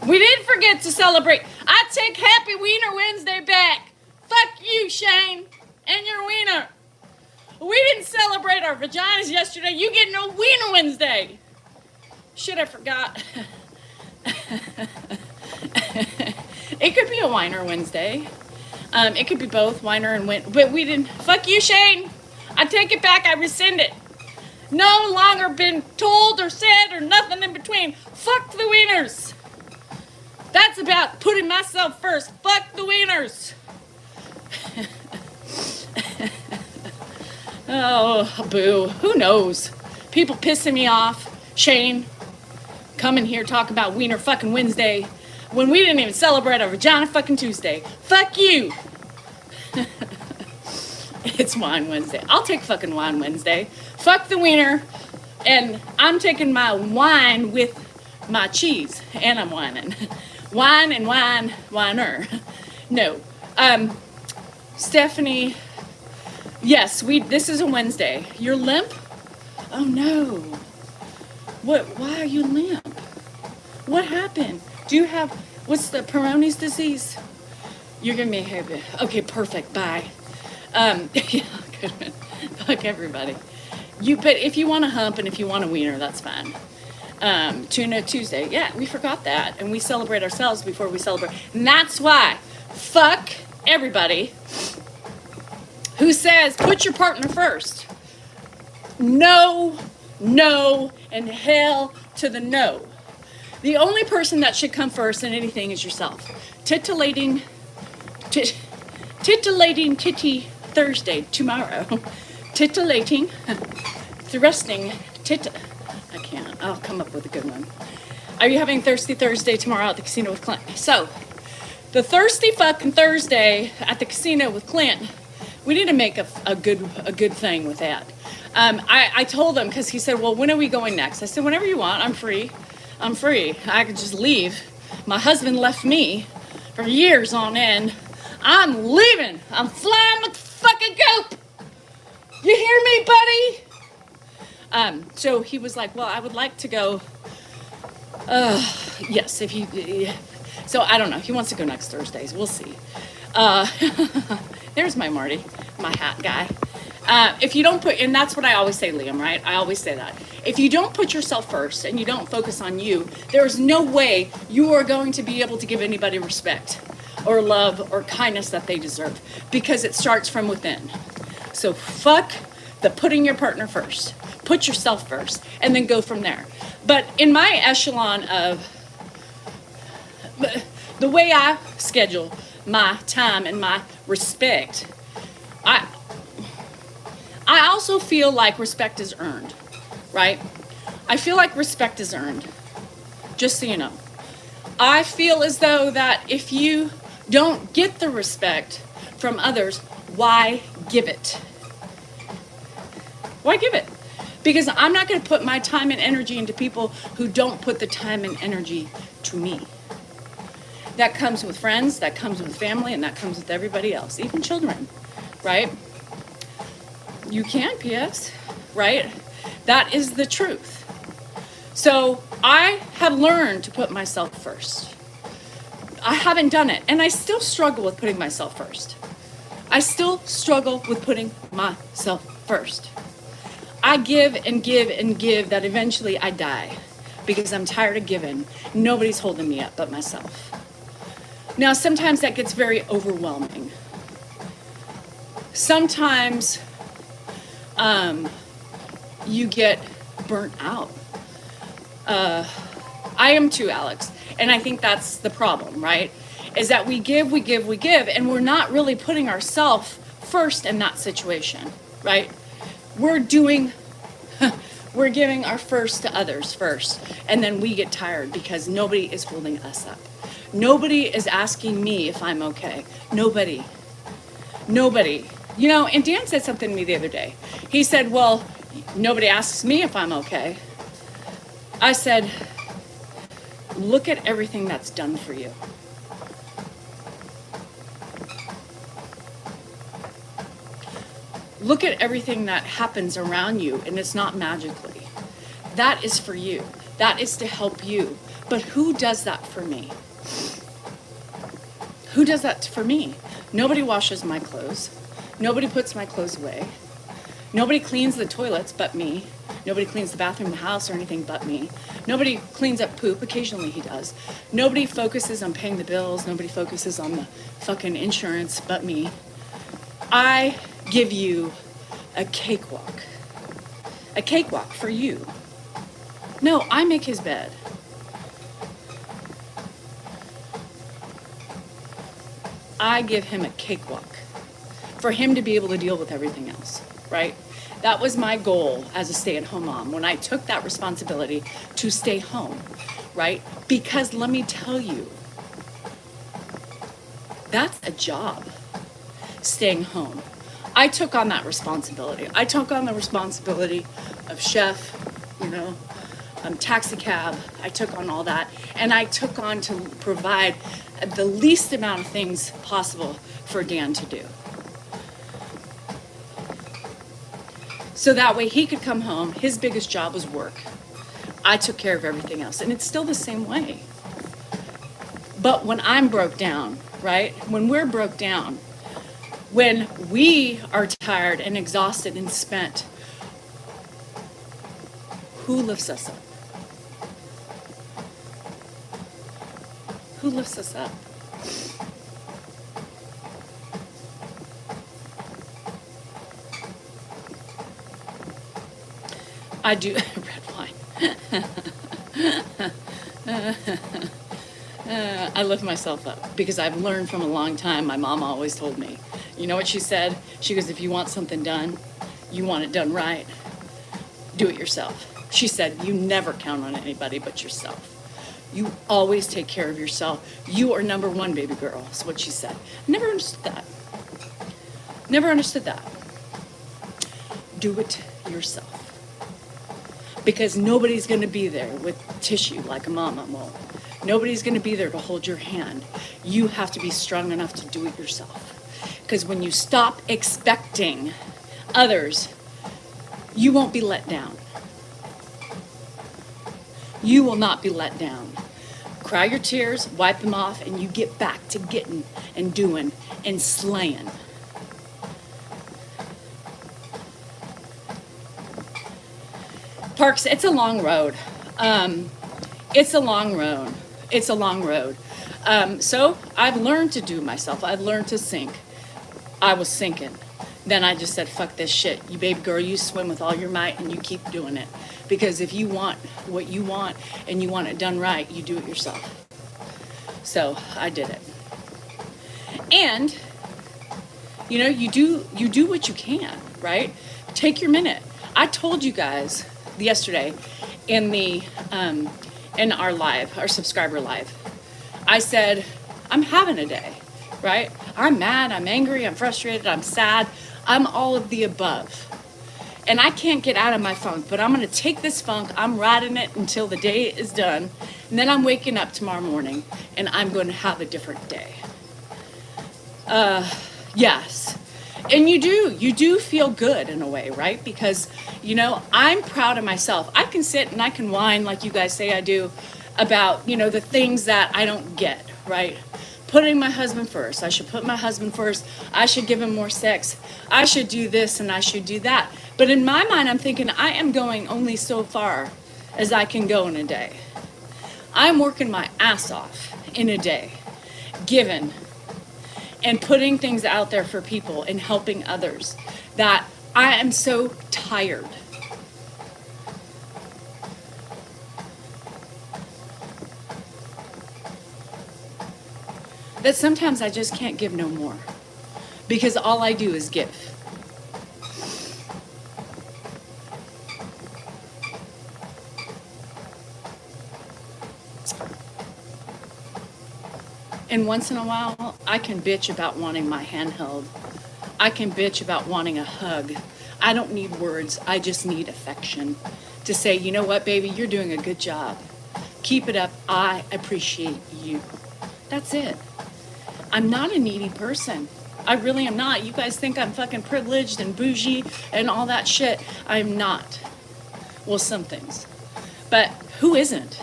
We didn't forget to celebrate. I take Happy Wiener Wednesday back. Fuck you, Shane, and your wiener. We didn't celebrate our vaginas yesterday. You get no Wiener Wednesday. Shit, I forgot. It could be a Wiener Wednesday. It could be both Wiener and Win. But we didn't. Fuck you, Shane. I take it back. I rescind it. No longer been told or said or nothing in between. Fuck the wieners. That's about putting myself first. Fuck the wieners. Oh, boo. Who knows? People pissing me off. Shane, coming here talking about Wiener fucking Wednesday when we didn't even celebrate our Vagina fucking Tuesday. Fuck you. It's Wine Wednesday. I'll take fucking Wine Wednesday. Fuck the wiener. And I'm taking my wine with my cheese. And I'm whining. Wine and wine, whiner. No. Stephanie, yes, this is a Wednesday. You're limp? Oh no. Why are you limp? What happened? Do you have, what's the Peyronie's disease? You're giving me a haircut. Okay, perfect, bye. Yeah, good. Fuck everybody. But if you want to hump and if you want a wiener, that's fine. Tuna Tuesday. Yeah, we forgot that. And we celebrate ourselves before we celebrate. And that's why. Fuck everybody who says put your partner first. No, and hell to the no. The only person that should come first in anything is yourself. Titillating titty Thursday, tomorrow. Titillating, thrusting, I can't. I'll come up with a good one. Are you having Thirsty Thursday tomorrow at the casino with Clint? So, the Thirsty fucking Thursday at the casino with Clint, we need to make a good thing with that. I told him, because he said, well, when are we going next? I said, whenever you want. I'm free. I could just leave. My husband left me for years on end. I'm leaving. I'm flying with the fucking goat. You hear me, buddy? So he was like, well, I would like to go. Yes, if you. So I don't know. He wants to go next Thursdays. We'll see. There's my Marty, my hat guy. If you don't put, and that's what I always say, Liam, right? I always say that. If you don't put yourself first and you don't focus on you, there's no way you are going to be able to give anybody respect or love or kindness that they deserve, because it starts from within. So fuck the putting your partner first. Put yourself first and then go from there. But in my echelon of the way I schedule my time and my respect, I also feel like respect is earned, right? I feel like respect is earned, just so you know. I feel as though that if you don't get the respect from others, why give it? Why give it? Because I'm not going to put my time and energy into people who don't put the time and energy to me. That comes with friends, that comes with family, and that comes with everybody else, even children, right? You can, P.S., right? That is the truth. So I have learned to put myself first. I haven't done it, and I still struggle with putting myself first. I still struggle with putting myself first. I give and give and give that eventually I die. because I'm tired of giving. Nobody's holding me up but myself. Now, sometimes that gets very overwhelming. Sometimes you get burnt out. I am too, Alex. And I think that's the problem, right? Is that we give, and we're not really putting ourselves first in that situation, right? We're giving our first to others first, and then we get tired because nobody is holding us up. Nobody is asking me if I'm okay. Nobody. You know, and Dan said something to me the other day. He said, well, nobody asks me if I'm okay. I said, look at everything that's done for you. Look at everything that happens around you, and it's not magically. That is for you. That is to help you. But who does that for me? Who does that for me? Nobody washes my clothes. Nobody puts my clothes away. Nobody cleans the toilets but me. Nobody cleans the bathroom, the house, or anything but me. Nobody cleans up poop. Occasionally he does. Nobody focuses on paying the bills. Nobody focuses on the fucking insurance but me. I give you a cakewalk. A cakewalk for you. No, I make his bed. I give him a cakewalk for him to be able to deal with everything else, right? That was my goal as a stay-at-home mom when I took that responsibility to stay home, right? Because let me tell you, that's a job, staying home. I took on that responsibility. I took on the responsibility of chef, taxi cab. I took on all that. And I took on to provide the least amount of things possible for Dan to do. So that way he could come home. His biggest job was work. I took care of everything else. And it's still the same way. But when I'm broke down, right? When we're broke down, when we are tired and exhausted and spent, who lifts us up? Who lifts us up? I do. Red wine. I lift myself up because I've learned from a long time. My mom always told me, you know what she said? She goes, if you want something done, you want it done right, do it yourself. She said, you never count on anybody but yourself. You always take care of yourself. You are number one, baby girl, is what she said. Never understood that. Never understood that. Do it yourself. Because nobody's going to be there with tissue like a mama won't. Nobody's going to be there to hold your hand. You have to be strong enough to do it yourself. Because when you stop expecting others, you won't be let down. You will not be let down. Cry your tears, wipe them off, and you get back to getting and doing and slaying. Parks, it's a long road. It's a long road. It's a long road. So I've learned to do myself. I've learned to sink. I was sinking. Then I just said, fuck this shit. You baby girl, you swim with all your might and you keep doing it. Because if you want what you want and you want it done right, you do it yourself. So I did it. And, you do what you can, right? Take your minute. I told you guys yesterday in our live, our subscriber live, I said, I'm having a day, right? I'm mad, I'm angry, I'm frustrated, I'm sad, I'm all of the above. And I can't get out of my funk, but I'm going to take this funk, I'm riding it until the day is done, and then I'm waking up tomorrow morning, and I'm going to have a different day. Yes. And you do feel good in a way, right? Because, I'm proud of myself. I can sit and I can whine like you guys say I do about, the things that I don't get, right? Putting my husband first. I should put my husband first. I should give him more sex. I should do this and I should do that. But in my mind, I'm thinking I am going only so far as I can go in a day. I'm working my ass off in a day, giving and putting things out there for people and helping others, that I am so tired. That sometimes I just can't give no more, because all I do is give. And once in a while, I can bitch about wanting my hand held. I can bitch about wanting a hug. I don't need words. I just need affection to say, you know what, baby, you're doing a good job. Keep it up. I appreciate you. That's it. I'm not a needy person. I really am not. You guys think I'm fucking privileged and bougie and all that shit. I'm not. Well, some things. But who isn't?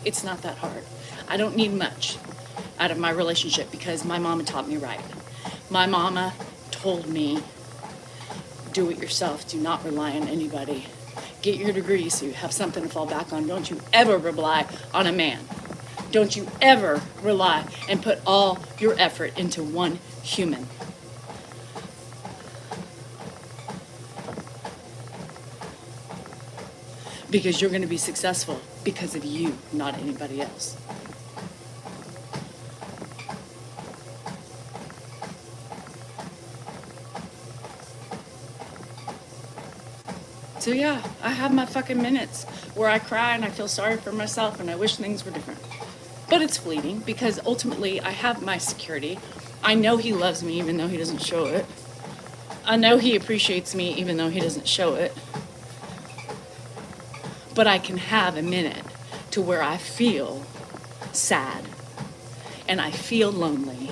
It's not that hard. I don't need much out of my relationship because my mama taught me right. My mama told me, do it yourself. Do not rely on anybody. Get your degree so you have something to fall back on. Don't you ever rely on a man. Don't you ever rely and put all your effort into one human. Because you're going to be successful because of you, not anybody else. So yeah, I have my fucking minutes where I cry and I feel sorry for myself and I wish things were different. But it's fleeting because ultimately I have my security. I know he loves me even though he doesn't show it. I know he appreciates me even though he doesn't show it. But I can have a minute to where I feel sad and I feel lonely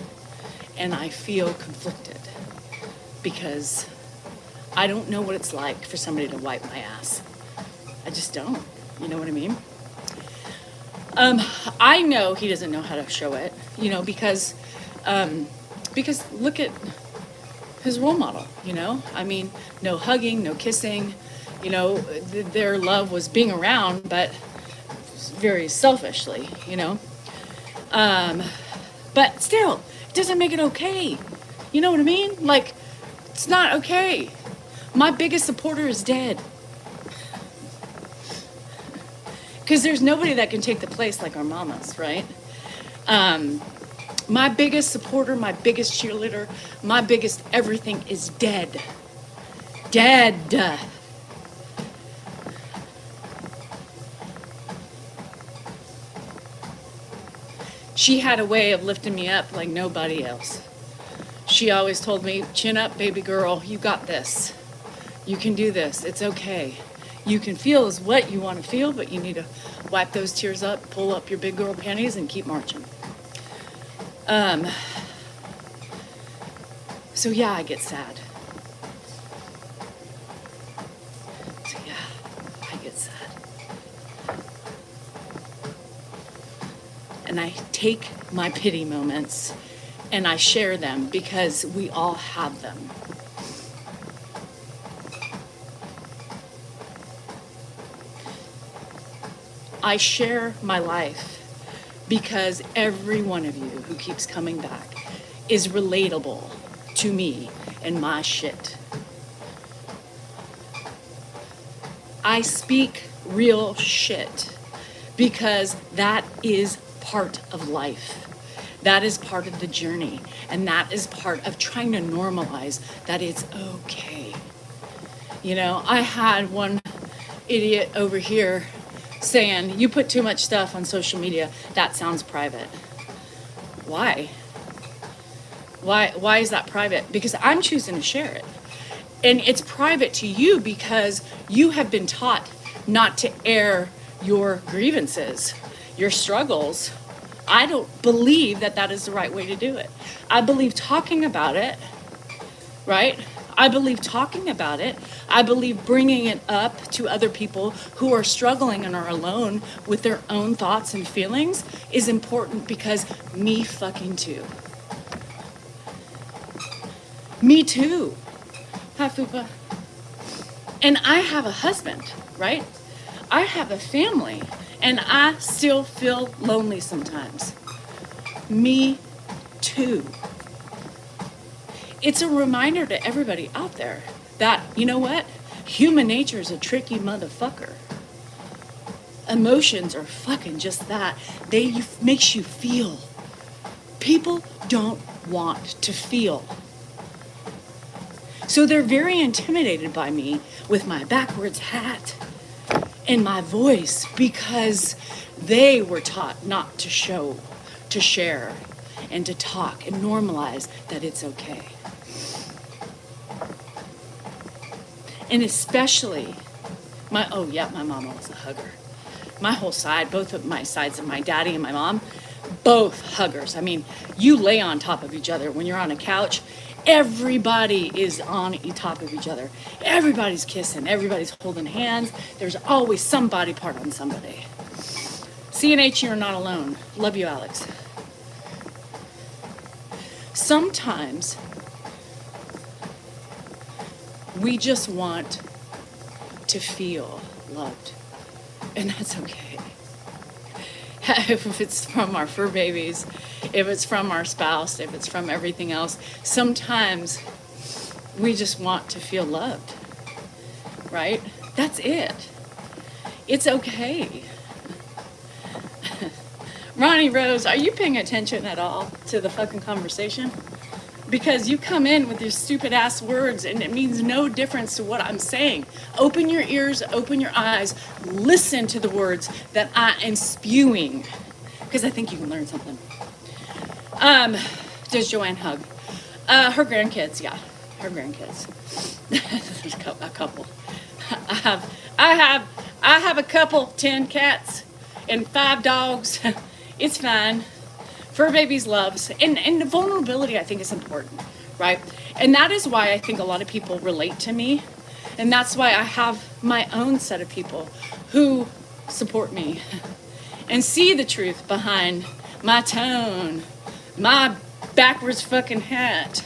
and I feel conflicted because I don't know what it's like for somebody to wipe my ass. I just don't. You know what I mean? I know he doesn't know how to show it, you know, because look at his role model, you know? I mean, no hugging, no kissing. You know, their love was being around, but very selfishly, you know. But still, it doesn't make it okay. You know what I mean? Like, it's not okay. My biggest supporter is dead. Because there's nobody that can take the place like our mamas, right? My biggest supporter, my biggest cheerleader, my biggest everything is dead. Dead. She had a way of lifting me up like nobody else. She always told me, chin up, baby girl, you got this. You can do this, it's okay. You can feel is what you want to feel, but you need to wipe those tears up, pull up your big girl panties, and keep marching. So yeah, I get sad. So yeah, I get sad. And I take my pity moments and I share them because we all have them. I share my life because every one of you who keeps coming back is relatable to me and my shit. I speak real shit because that is part of life. That is part of the journey. And that is part of trying to normalize that it's okay. You know, I had one idiot over here saying, you put too much stuff on social media, that sounds private. Why? Why is that private? Because I'm choosing to share it. And it's private to you because you have been taught not to air your grievances, your struggles. I don't believe that that is the right way to do it. I believe talking about it, right? I believe talking about it. I believe bringing it up to other people who are struggling and are alone with their own thoughts and feelings is important because me fucking too. Me too. Hi, Fupa. And I have a husband, right? I have a family, and I still feel lonely sometimes. Me too. It's a reminder to everybody out there that, you know what? Human nature is a tricky motherfucker. Emotions are fucking just that. They makes you feel. People don't want to feel. So they're very intimidated by me with my backwards hat and my voice because they were taught not to show, to share, and to talk and normalize that it's okay. And especially my mama was a hugger. My whole side, both of my sides of my daddy and my mom, both huggers. I mean, you lay on top of each other when you're on a couch. Everybody is on top of each other. Everybody's kissing. Everybody's holding hands. There's always some body part on somebody. CNH, you're not alone. Love you, Alex. Sometimes we just want to feel loved, and that's okay. If it's from our fur babies, if it's from our spouse, if it's from everything else, sometimes we just want to feel loved, right? That's it. It's okay. Ronnie Rose, are you paying attention at all to the fucking conversation? Because you come in with your stupid ass words and it means no difference to what I'm saying. Open your ears, open your eyes, listen to the words that I am spewing. Because I think you can learn something. Does Joanne hug? Her grandkids, yeah. Her grandkids. There's a couple. I have a couple, 10 cats and 5 dogs. It's fine. Fur babies loves, and the vulnerability I think is important, right? And that is why I think a lot of people relate to me. And that's why I have my own set of people who support me and see the truth behind my tone, my backwards fucking hat,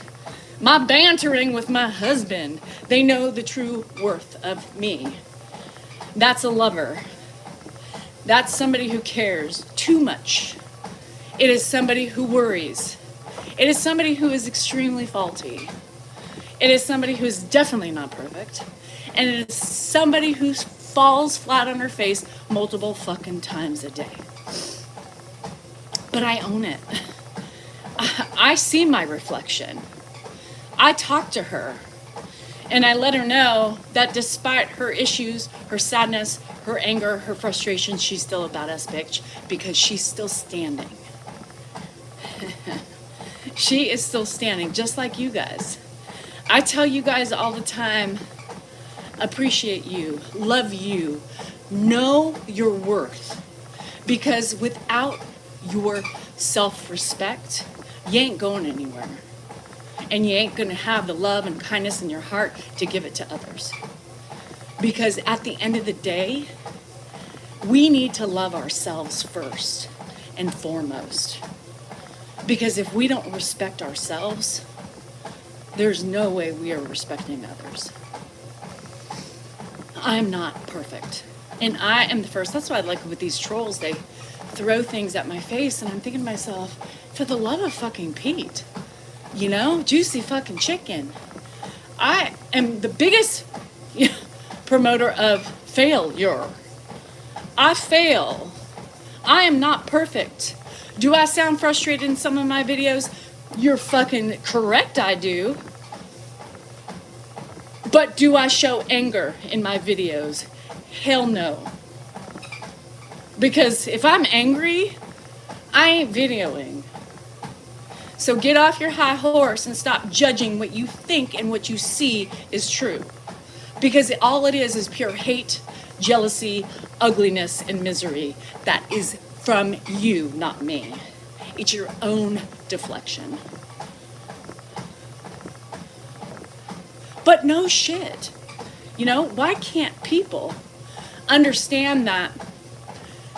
my bantering with my husband. They know the true worth of me. That's a lover. That's somebody who cares too much. It is somebody who worries. It is somebody who is extremely faulty. It is somebody who is definitely not perfect. And it is somebody who falls flat on her face multiple fucking times a day. But I own it. I see my reflection. I talk to her. And I let her know that despite her issues, her sadness, her anger, her frustration, she's still a badass bitch because she's still standing. She is still standing, just like you guys. I tell you guys all the time, appreciate you, love you, know your worth. Because without your self-respect, you ain't going anywhere. And you ain't gonna have the love and kindness in your heart to give it to others. Because at the end of the day, we need to love ourselves first and foremost. Because if we don't respect ourselves, there's no way we are respecting others. I'm not perfect. And I am the first. That's why I like with these trolls, they throw things at my face and I'm thinking to myself, for the love of fucking Pete, you know, juicy fucking chicken. I am the biggest promoter of failure. I fail. I am not perfect. Do I sound frustrated in some of my videos? You're fucking correct, I do. But do I show anger in my videos? Hell no. Because if I'm angry, I ain't videoing. So get off your high horse and stop judging what you think and what you see is true. Because all it is pure hate, jealousy, ugliness, and misery that is from you, not me. It's your own deflection. But no shit. You know, why can't people understand that,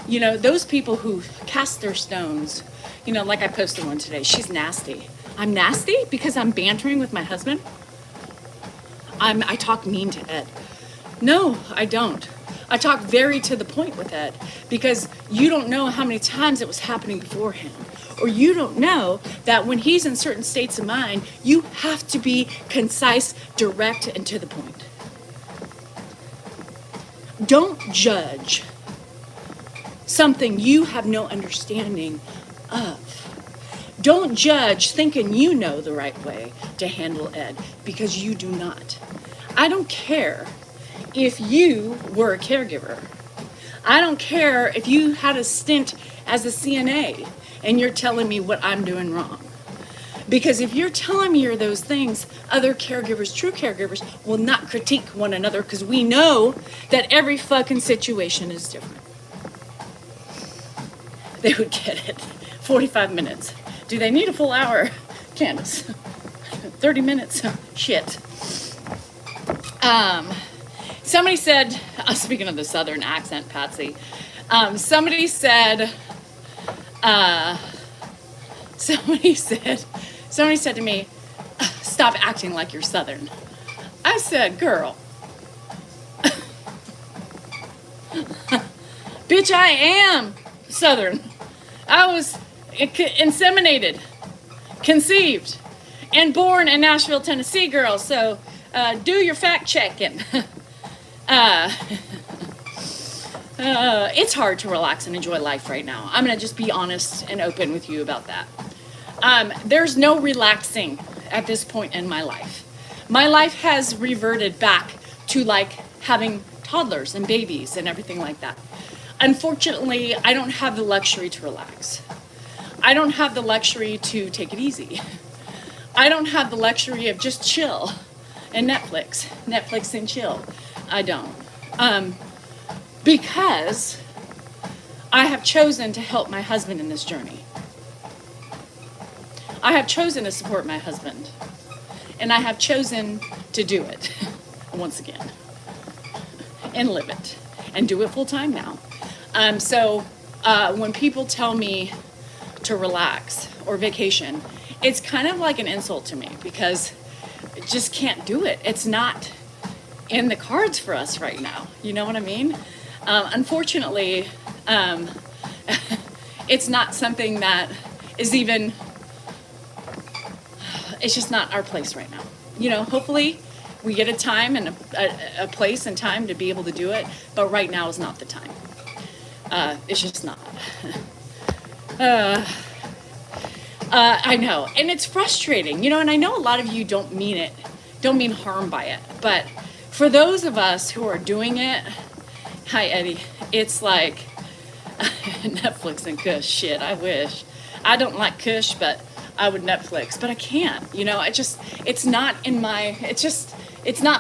those people who cast their stones, like I posted one today, she's nasty. I'm nasty because I'm bantering with my husband? I talk mean to Ed. No, I don't. I talk very to the point with Ed because you don't know how many times it was happening beforehand. Or you don't know that when he's in certain states of mind, you have to be concise, direct, and to the point. Don't judge something you have no understanding of. Don't judge thinking you know the right way to handle Ed because you do not. I don't care if you were a caregiver. I don't care if you had a stint as a CNA and you're telling me what I'm doing wrong. Because if you're telling me you're those things, other caregivers, true caregivers, will not critique one another because we know that every fucking situation is different. They would get it. 45 minutes. Do they need a full hour? Candace. 30 minutes? Shit. Somebody said, speaking of the Southern accent, Patsy, somebody said to me, stop acting like you're Southern. I said, girl, bitch, I am Southern. I was inseminated, conceived, and born in Nashville, Tennessee, girl. So do your fact checking. It's hard to relax and enjoy life right now. I'm going to just be honest and open with you about that. There's no relaxing at this point in my life. My life has reverted back to like having toddlers and babies and everything like that. Unfortunately, I don't have the luxury to relax. I don't have the luxury to take it easy. I don't have the luxury of just chill and Netflix and chill. I don't. Because I have chosen to help my husband in this journey. I have chosen to support my husband. And I have chosen to do it once again. And live it. And do it full time now. So when people tell me to relax or vacation, it's kind of like an insult to me because I just can't do it. It's not in the cards for us right now. You know what I mean? Unfortunately, it's not something that is even, it's just not our place right now. You know, hopefully we get a time and a place and time to be able to do it, but right now is not the time. It's just not. I know, and it's frustrating, you know, and I know a lot of you don't mean harm by it, but for those of us who are doing it, hi Eddie, it's like Netflix and Kush, shit, I wish. I don't like Kush, but I would Netflix, but I can't, you know, it's not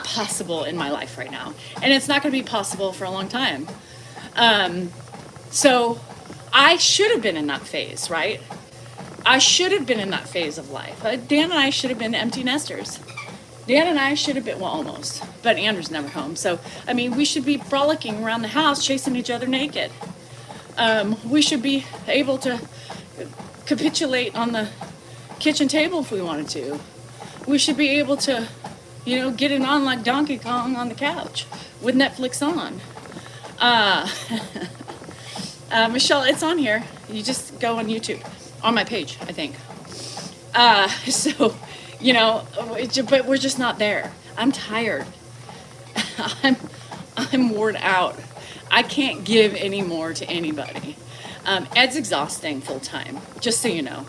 possible in my life right now, and it's not going to be possible for a long time. So I should have been in that phase, right? I should have been in that phase of life. Dan and I should have been empty nesters. Dan and I should have been, well, almost, but Andrew's never home. So, I mean, we should be frolicking around the house, chasing each other naked. We should be able to capitulate on the kitchen table if we wanted to. We should be able to, you know, get it on like Donkey Kong on the couch with Netflix on. Michelle, it's on here. You just go on YouTube. On my page, I think. So, you know, but we're just not there. I'm tired. I'm worn out. I can't give any more to anybody. Ed's exhausting full time, just so you know.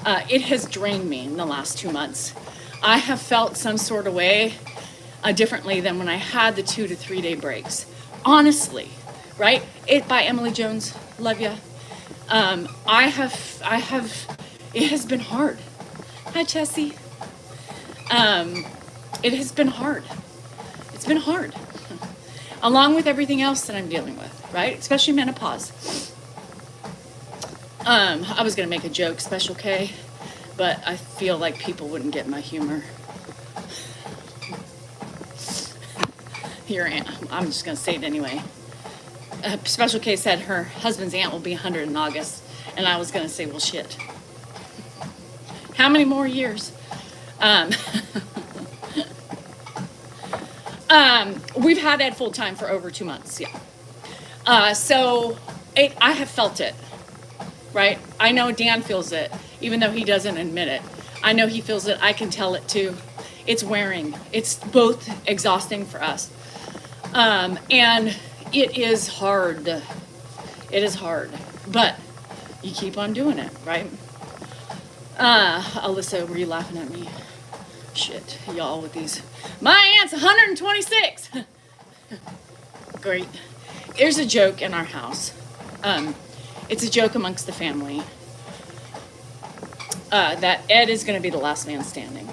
It has drained me in the last 2 months. I have felt some sort of way differently than when I had the 2 to 3 day breaks. Honestly, right? It by Emily Jones. Love ya. It has been hard. Hi, Chessie. It has been hard. It's been hard. Along with everything else that I'm dealing with, right? Especially menopause. I was going to make a joke, Special K, but I feel like people wouldn't get my humor. Here I am. I'm just going to say it anyway. Special K said her husband's aunt will be 100 in August, and I was going to say, well, shit. How many more years? Um, we've had Ed full time for over 2 months, yeah. I have felt it, right? I know Dan feels it, even though he doesn't admit it. I know he feels it. I can tell it too. It's wearing. It's both exhausting for us. And it is hard. It is hard, but you keep on doing it, right? Alyssa, were you laughing at me? Shit, y'all with these. My aunt's 126. Great. There's a joke in our house. It's a joke amongst the family that Ed is going to be the last man standing.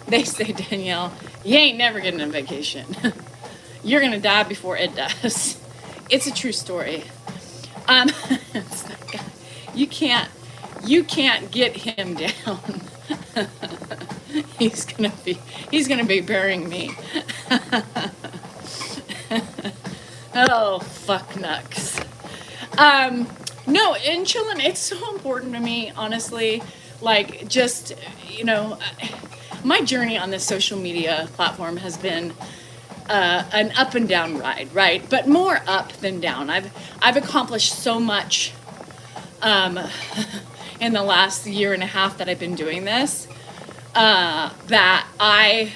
They say, Danielle, you ain't never getting a vacation. You're going to die before Ed does. It's a true story. It's that guy. You can't get him down. He's gonna be burying me. Oh, fuck nuts. No, in chilling, it's so important to me, honestly. Like, just, my journey on this social media platform has been an up and down ride, right? But more up than down. I've accomplished so much in the last year and a half that I've been doing this that I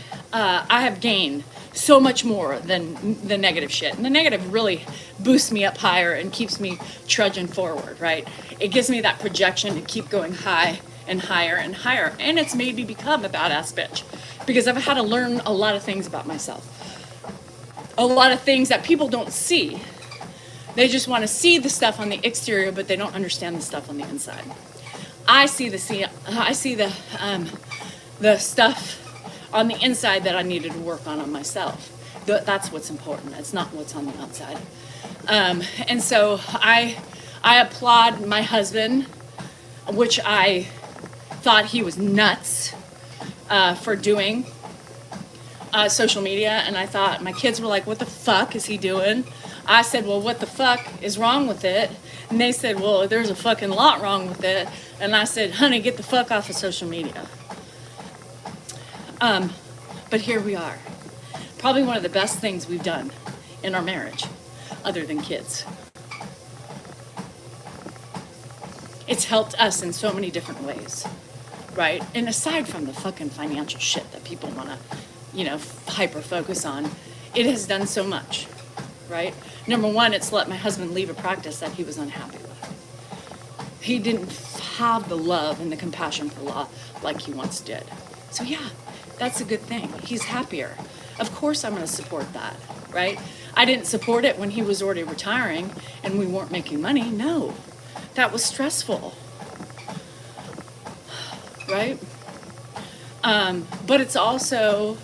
have gained so much more than the negative shit. And the negative really boosts me up higher and keeps me trudging forward, right? It gives me that projection to keep going high and higher and higher. And it's made me become a badass bitch because I've had to learn a lot of things about myself. A lot of things that people don't see. They just want to see the stuff on the exterior, but they don't understand the stuff on the inside. I see the stuff on the inside that I needed to work on myself. That's what's important. It's not what's on the outside. And so I applaud my husband, which I thought he was nuts for doing social media. And I thought, my kids were like, what the fuck is he doing? I said, well, what the fuck is wrong with it? And they said, well, there's a fucking lot wrong with it. And I said, honey, get the fuck off of social media. But here we are. Probably one of the best things we've done in our marriage, other than kids. It's helped us in so many different ways, right? And aside from the fucking financial shit that people want to, hyper focus on, it has done so much, right? Number one, it's let my husband leave a practice that he was unhappy with. He didn't have the love and the compassion for law like he once did. So yeah, that's a good thing. He's happier. Of course I'm going to support that, right? I didn't support it when he was already retiring and we weren't making money. No, that was stressful, right? But it's also,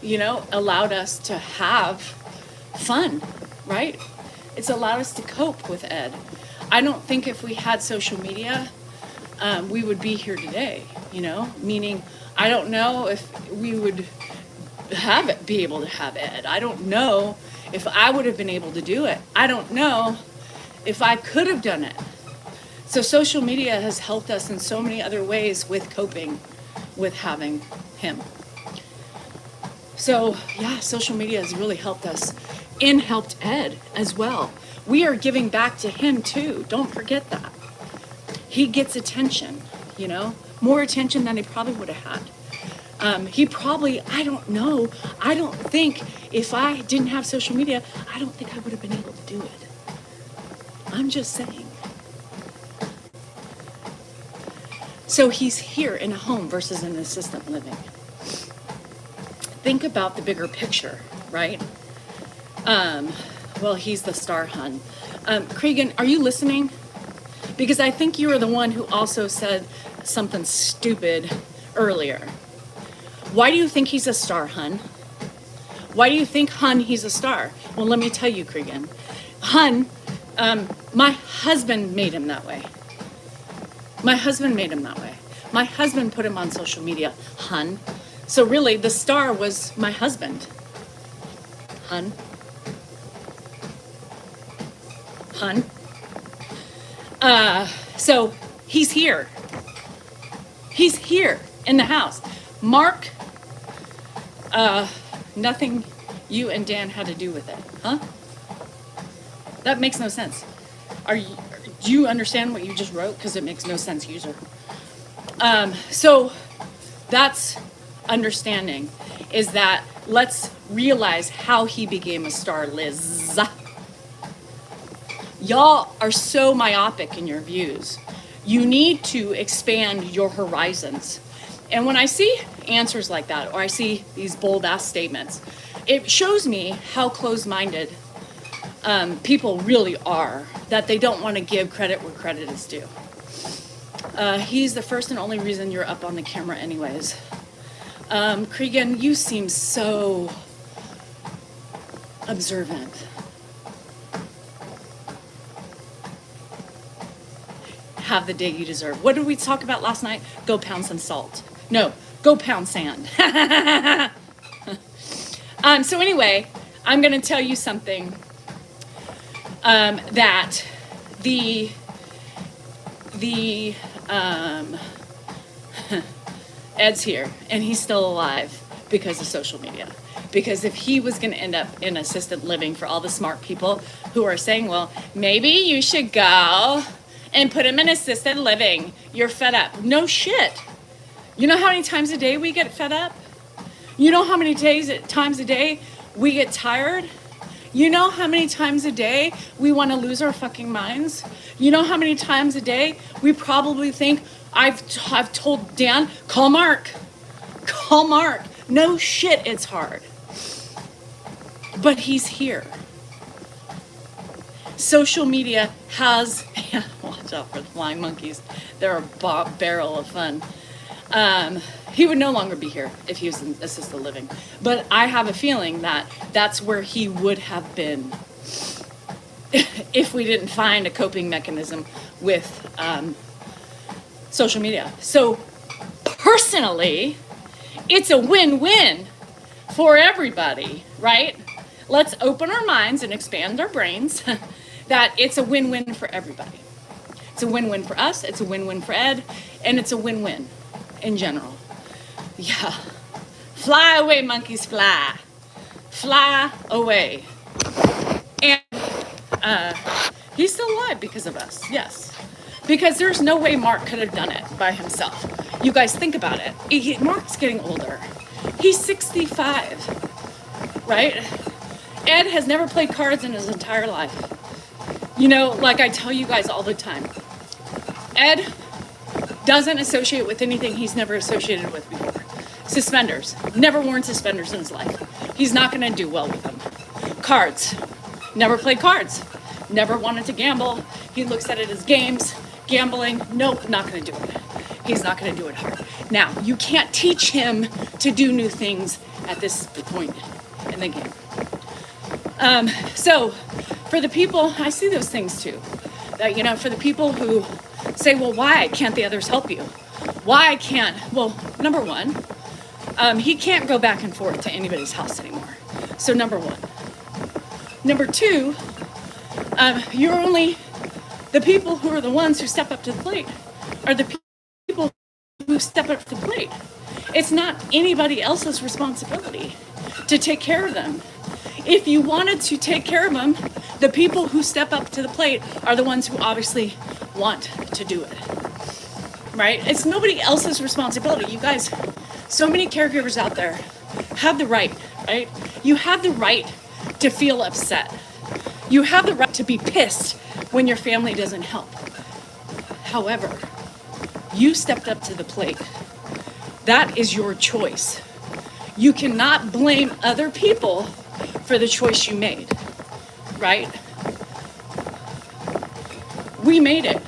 allowed us to have fun, right? It's allowed us to cope with Ed. I don't think if we had social media, we would be here today, meaning I don't know if we would be able to have Ed. I don't know if I would have been able to do it. I don't know if I could have done it. So social media has helped us in so many other ways with coping with having him. So yeah, social media has really helped us and helped Ed as well. We are giving back to him too. Don't forget that. He gets attention, more attention than he probably would have had. He probably, I don't know. I don't think if I didn't have social media, I don't think I would have been able to do it. I'm just saying. So he's here in a home versus in assisted living. Think about the bigger picture, right? Well, he's the star hun. Cregan, are you listening? Because I think you were the one who also said something stupid earlier. Why do you think he's a star, hun? Why do you think, hun, he's a star? Well, let me tell you, Cregan. Hun, my husband made him that way. My husband made him that way. My husband put him on social media, hun. So really, the star was my husband. Hun. Hun. So he's here. He's here in the house. Mark, nothing you and Dan had to do with it, huh? That makes no sense. Do you understand what you just wrote? Because it makes no sense, user. So that's understanding, is that let's realize how he became a star, Liz. Y'all are so myopic in your views. You need to expand your horizons. And when I see answers like that, or I see these bold ass statements, it shows me how closed-minded people really are, that they don't want to give credit where credit is due. He's the first and only reason you're up on the camera anyways. Cregan, you seem so observant. Have the day you deserve. What did we talk about last night? Go pound some salt. No, go pound sand. So anyway, I'm going to tell you something that Ed's here, and he's still alive because of social media. Because if he was going to end up in assisted living, for all the smart people who are saying, well, maybe you should go and put him in assisted living, you're fed up. No shit. You know how many times a day we get fed up? You know how many times a day we get tired? You know how many times a day we want to lose our fucking minds? You know how many times a day we probably think, I've told Dan, call Mark. Call Mark. No shit, it's hard. But he's here. Social media has, watch out for the flying monkeys. They're a barrel of fun. He would no longer be here if he was in assisted living. But I have a feeling that that's where he would have been if we didn't find a coping mechanism with social media. So personally, it's a win-win for everybody, right? Let's open our minds and expand our brains that it's a win-win for everybody. It's a win-win for us, it's a win-win for Ed, and it's a win-win in general. Yeah. Fly away, monkeys, fly. Fly away. And he's still alive because of us, yes. Because there's no way Mark could have done it by himself. You guys think about it. Mark's getting older. He's 65, right? Ed has never played cards in his entire life. You know, like I tell you guys all the time, Ed doesn't associate with anything he's never associated with before. Suspenders. Never worn suspenders in his life. He's not going to do well with them. Cards. Never played cards. Never wanted to gamble. He looks at it as games. Gambling. Nope, not going to do it. He's not going to do it hard. Now, you can't teach him to do new things at this point in the game. So, for the people, I see those things too. That, you know, for the people who say, well, why can't the others help you? Why can't, well, number one, he can't go back and forth to anybody's house anymore. So number one. Number two, you're only, the people who are the ones who step up to the plate are the people who step up to the plate. It's not anybody else's responsibility to take care of them. If you wanted to take care of them, the people who step up to the plate are the ones who obviously want to do it, right? It's nobody else's responsibility. You guys, so many caregivers out there have the right, right? You have the right to feel upset. You have the right to be pissed when your family doesn't help. However, you stepped up to the plate. That is your choice. You cannot blame other people for the choice you made, right? We made it.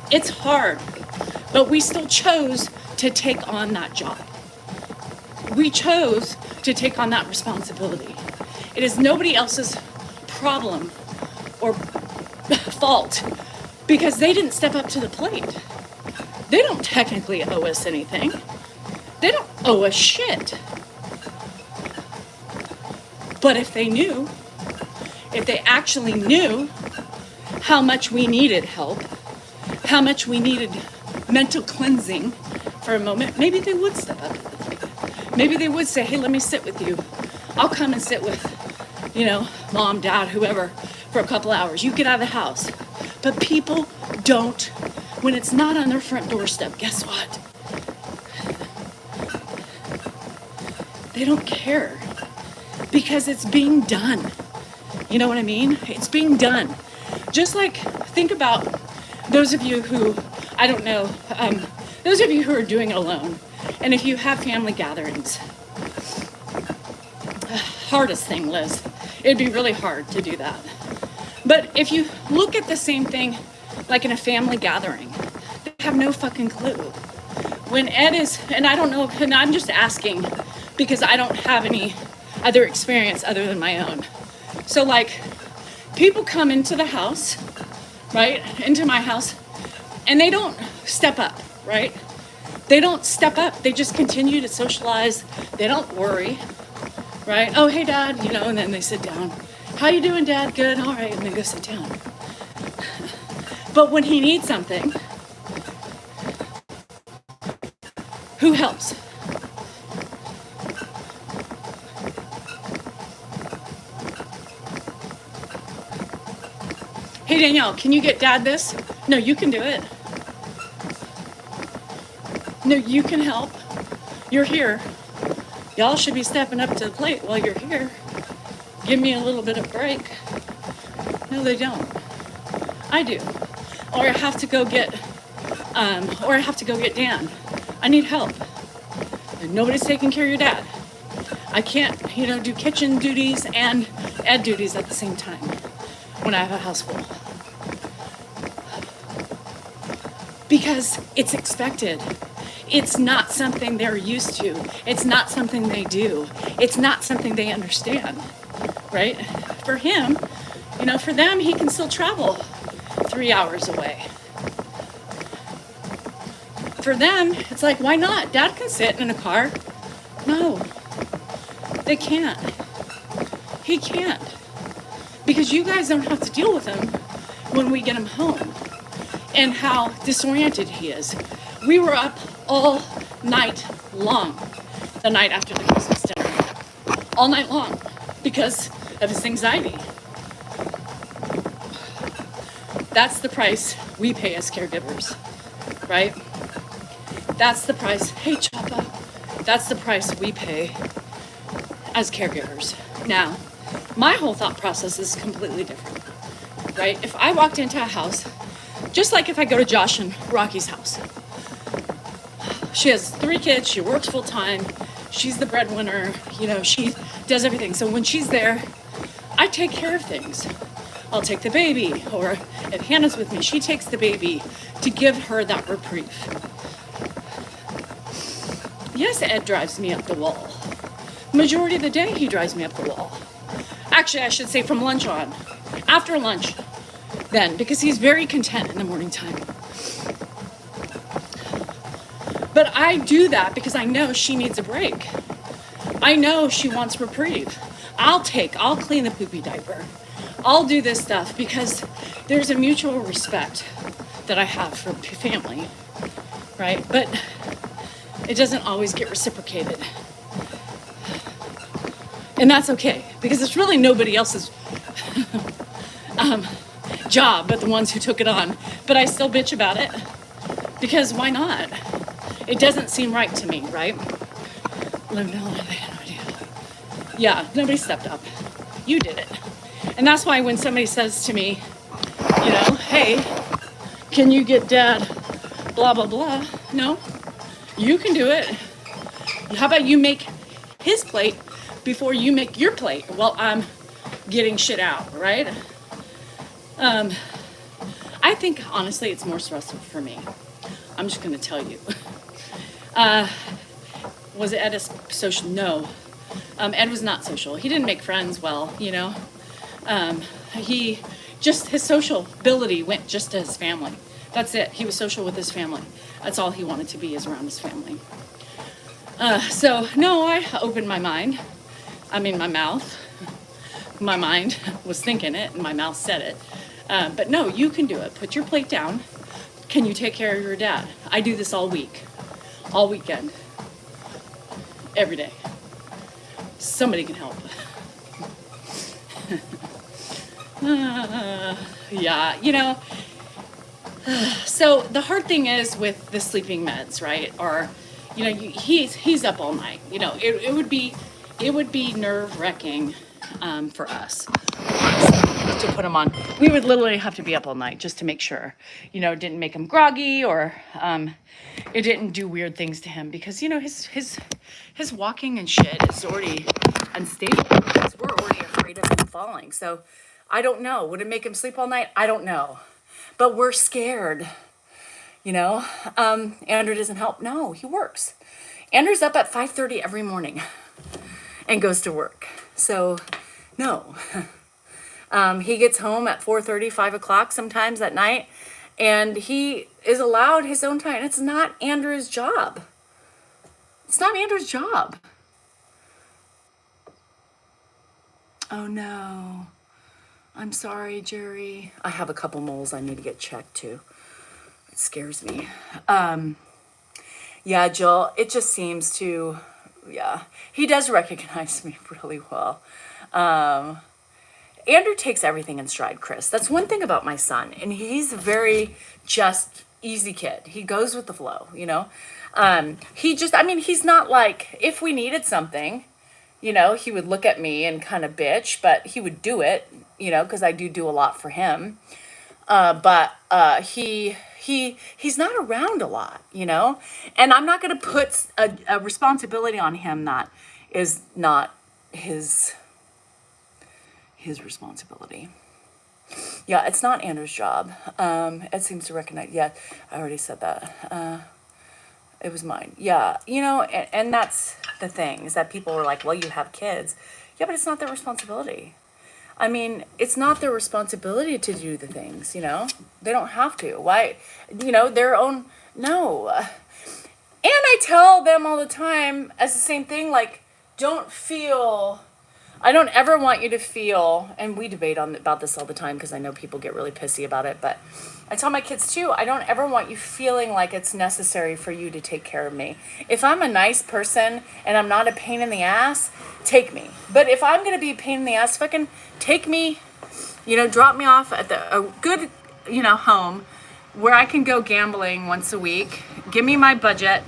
It's hard, but we still chose to take on that job. We chose to take on that responsibility. It is nobody else's problem or fault because they didn't step up to the plate. They don't technically owe us anything. They don't owe us shit. But if they knew, if they actually knew how much we needed help, how much we needed mental cleansing for a moment, maybe they would step up to the plate. Maybe they would say, hey, let me sit with you. I'll come and sit with, mom, dad, whoever, for a couple hours. You get out of the house. But people don't, when it's not on their front doorstep, guess what? They don't care because it's being done. You know what I mean? It's being done. Just like, think about those of you who, I don't know, those of you who are doing it alone. And if you have family gatherings, hardest thing, Liz, it'd be really hard to do that. But if you look at the same thing, like in a family gathering, they have no fucking clue. When Ed is, and I don't know, and I'm just asking because I don't have any other experience other than my own. So like, people come into the house, right, into my house, and they don't step up, right? They don't step up. They just continue to socialize. They don't worry, right? Oh, hey, Dad, and then they sit down. How you doing, Dad? Good. All right. And then go sit down. But when he needs something, who helps? Hey, Danielle, can you get Dad this? No, you can do it. No, you can help. You're here. Y'all should be stepping up to the plate while you're here. Give me a little bit of break. No, they don't. I do. Or I have to go get Dan. I need help. And nobody's taking care of your dad. I can't, do kitchen duties and Ed duties at the same time when I have a house full. Because it's expected. It's not something they're used to. It's not something they do. It's not something they understand, right? For him, for them, he can still travel 3 hours away. For them, it's like, why not? Dad can sit in a car. No, they can't. He can't. Because you guys don't have to deal with him when we get him home and how disoriented he is. We were up all night long, the night after the Christmas dinner. All night long because of his anxiety. That's the price we pay as caregivers, right? That's the price. Hey, Choppa. That's the price we pay as caregivers. Now, my whole thought process is completely different, right? If I walked into a house, just like if I go to Josh and Rocky's house, she has 3 kids, she works full time, she's the breadwinner, she does everything. So when she's there, I take care of things. I'll take the baby, or if Hannah's with me, she takes the baby to give her that reprieve. Yes, Ed drives me up the wall. Majority of the day, he drives me up the wall. Actually, I should say from lunch on. After lunch, then, because he's very content in the morning time. But I do that because I know she needs a break. I know she wants reprieve. I'll clean the poopy diaper. I'll do this stuff because there's a mutual respect that I have for family, right? But it doesn't always get reciprocated. And that's okay, because it's really nobody else's job but the ones who took it on. But I still bitch about it, because why not? It doesn't seem right to me, right? I had no idea. Yeah, nobody stepped up. You did it. And that's why when somebody says to me, hey, can you get Dad blah, blah, blah? No, you can do it. How about you make his plate before you make your plate while I'm getting shit out, right? I think, honestly, it's more stressful for me. I'm just going to tell you. Was Ed a social? No. Ed was not social. He didn't make friends well, his social ability went just to his family. That's it. He was social with his family. That's all he wanted to be, is around his family. So, no, I opened my mind. My mouth. My mind was thinking it, and my mouth said it. But no, you can do it. Put your plate down. Can you take care of your dad? I do this all week, all weekend, every day. Somebody can help. Yeah, you know, so the hard thing is with the sleeping meds, right? Or, you know, he's up all night. You know, it would be nerve-wracking for us to put him on. We would literally have to be up all night just to make sure, you know, it didn't make him groggy, or it didn't do weird things to him, because, you know, his walking and shit is already unstable, because we're already afraid of him falling. So I don't know. Would it make him sleep all night? I don't know. But we're scared, you know. Andrew doesn't help. No, he works. Andrew's up at 5:30 every morning and goes to work. So, no. He gets home at 4:30, 5 o'clock sometimes at night, and he is allowed his own time. It's not Andrew's job. It's not Andrew's job. Oh, no. I'm sorry, Jerry. I have a couple moles I need to get checked too. It scares me. Yeah, Jill, it just seems to, yeah. He does recognize me really well. Andrew takes everything in stride, Chris. That's one thing about my son. And he's a very just, easy kid. He goes with the flow, you know. He's not like, if we needed something, you know, he would look at me and kind of bitch, but he would do it, you know, because I do a lot for him. He's not around a lot, you know, and I'm not going to put a responsibility on him that is not his responsibility. Yeah, it's not Andrew's job. It seems to recognize. Yeah, I already said that. It was mine. Yeah, you know, and that's the thing, is that people are like, well, you have kids. Yeah, but it's not their responsibility. I mean, it's not their responsibility to do the things, you know? They don't have to. Why? You know, their own, no. And I tell them all the time as the same thing, like, I don't ever want you to feel, and we debate about this all the time because I know people get really pissy about it, but I tell my kids too, I don't ever want you feeling like it's necessary for you to take care of me. If I'm a nice person and I'm not a pain in the ass, take me. But if I'm going to be a pain in the ass, fucking take me, you know, drop me off at a good, you know, home where I can go gambling once a week, give me my budget,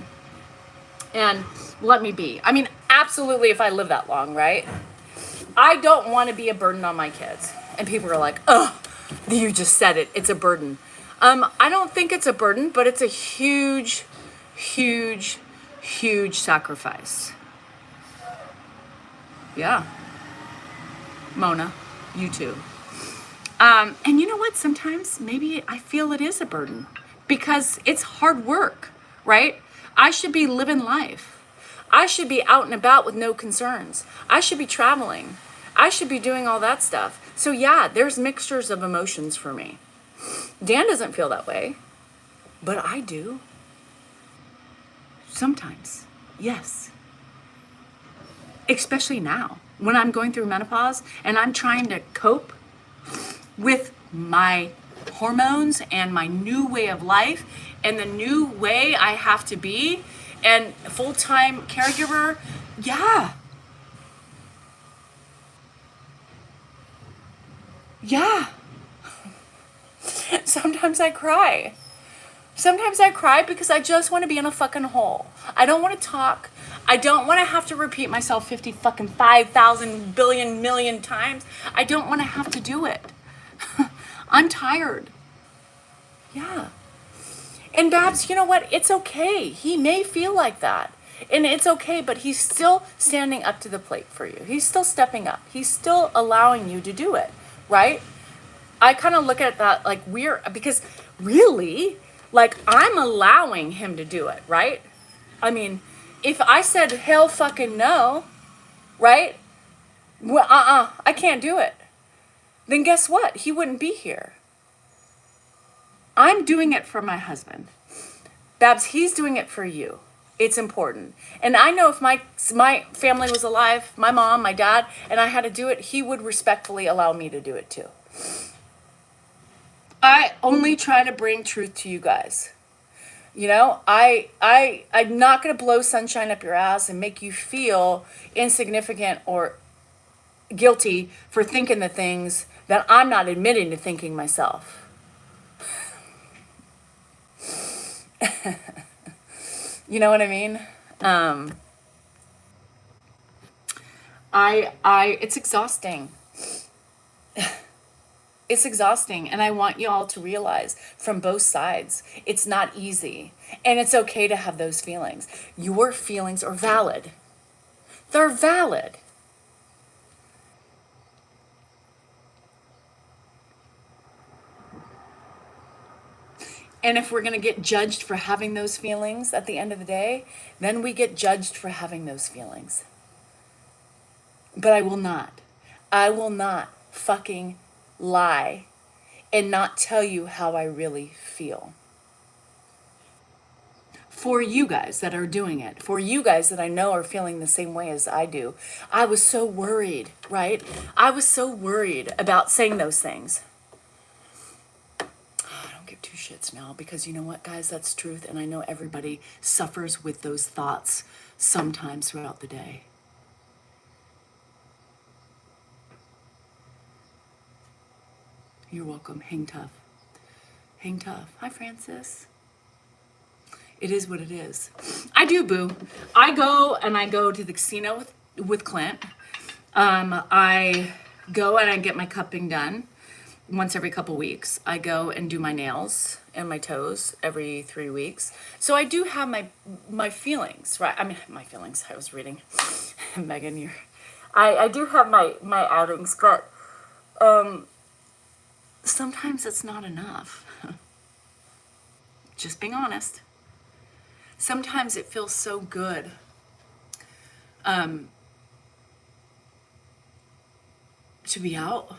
and let me be. I mean, absolutely, if I live that long, right? I don't want to be a burden on my kids. And people are like, oh, you just said it. It's a burden. I don't think it's a burden, but it's a huge, huge, huge sacrifice. Yeah. Mona, you too. And you know what? Sometimes maybe I feel it is a burden because it's hard work, right? I should be living life. I should be out and about with no concerns. I should be traveling. I should be doing all that stuff. So yeah, there's mixtures of emotions for me. Dan doesn't feel that way, but I do. Sometimes, yes. Especially now, when I'm going through menopause and I'm trying to cope with my hormones and my new way of life and the new way I have to be, and full-time caregiver, yeah. Yeah. Sometimes I cry. Sometimes I cry because I just want to be in a fucking hole. I don't want to talk. I don't want to have to repeat myself 5,000 billion million times. I don't want to have to do it. I'm tired. Yeah. And Babs, you know what? It's okay. He may feel like that. And it's okay, but he's still standing up to the plate for you. He's still stepping up. He's still allowing you to do it, right? I kind of look at that like because really, like I'm allowing him to do it, right? I mean, if I said hell fucking no, right? Well, I can't do it. Then guess what? He wouldn't be here. I'm doing it for my husband. Babs, he's doing it for you. It's important. And I know if my family was alive, my mom, my dad, and I had to do it, he would respectfully allow me to do it too. I only try to bring truth to you guys. I'm not going to blow sunshine up your ass and make you feel insignificant or guilty for thinking the things that I'm not admitting to thinking myself. You know what I mean? It's exhausting. It's exhausting, and I want you all to realize from both sides, it's not easy, and it's okay to have those feelings. Your feelings are valid. They're valid. And if we're going to get judged for having those feelings at the end of the day, then we get judged for having those feelings. But I will not. I will not fucking lie and not tell you how I really feel. For you guys that are doing it, for you guys that I know are feeling the same way as I do, I was so worried, right? I was so worried about saying those things. I don't give two shits now, because you know what, guys, that's truth, and I know everybody suffers with those thoughts sometimes throughout the day. You're welcome. Hang tough. Hang tough. Hi, Francis. It is what it is. I do, boo. I go to the casino with Clint. I go and I get my cupping done once every couple weeks. I go and do my nails and my toes every 3 weeks. So I do have my feelings, right? I mean, my feelings. I was reading Megan. I do have my outings, but sometimes it's not enough. Just being honest. Sometimes it feels so good to be out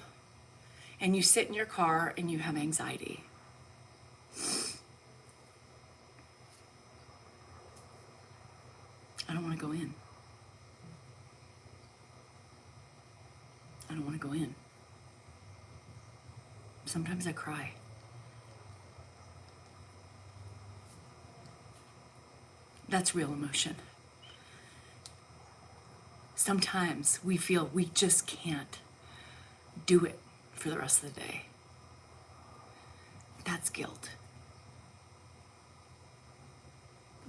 and you sit in your car and you have anxiety. I don't want to go in. I don't want to go in. Sometimes I cry. That's real emotion. Sometimes we feel we just can't do it for the rest of the day. That's guilt.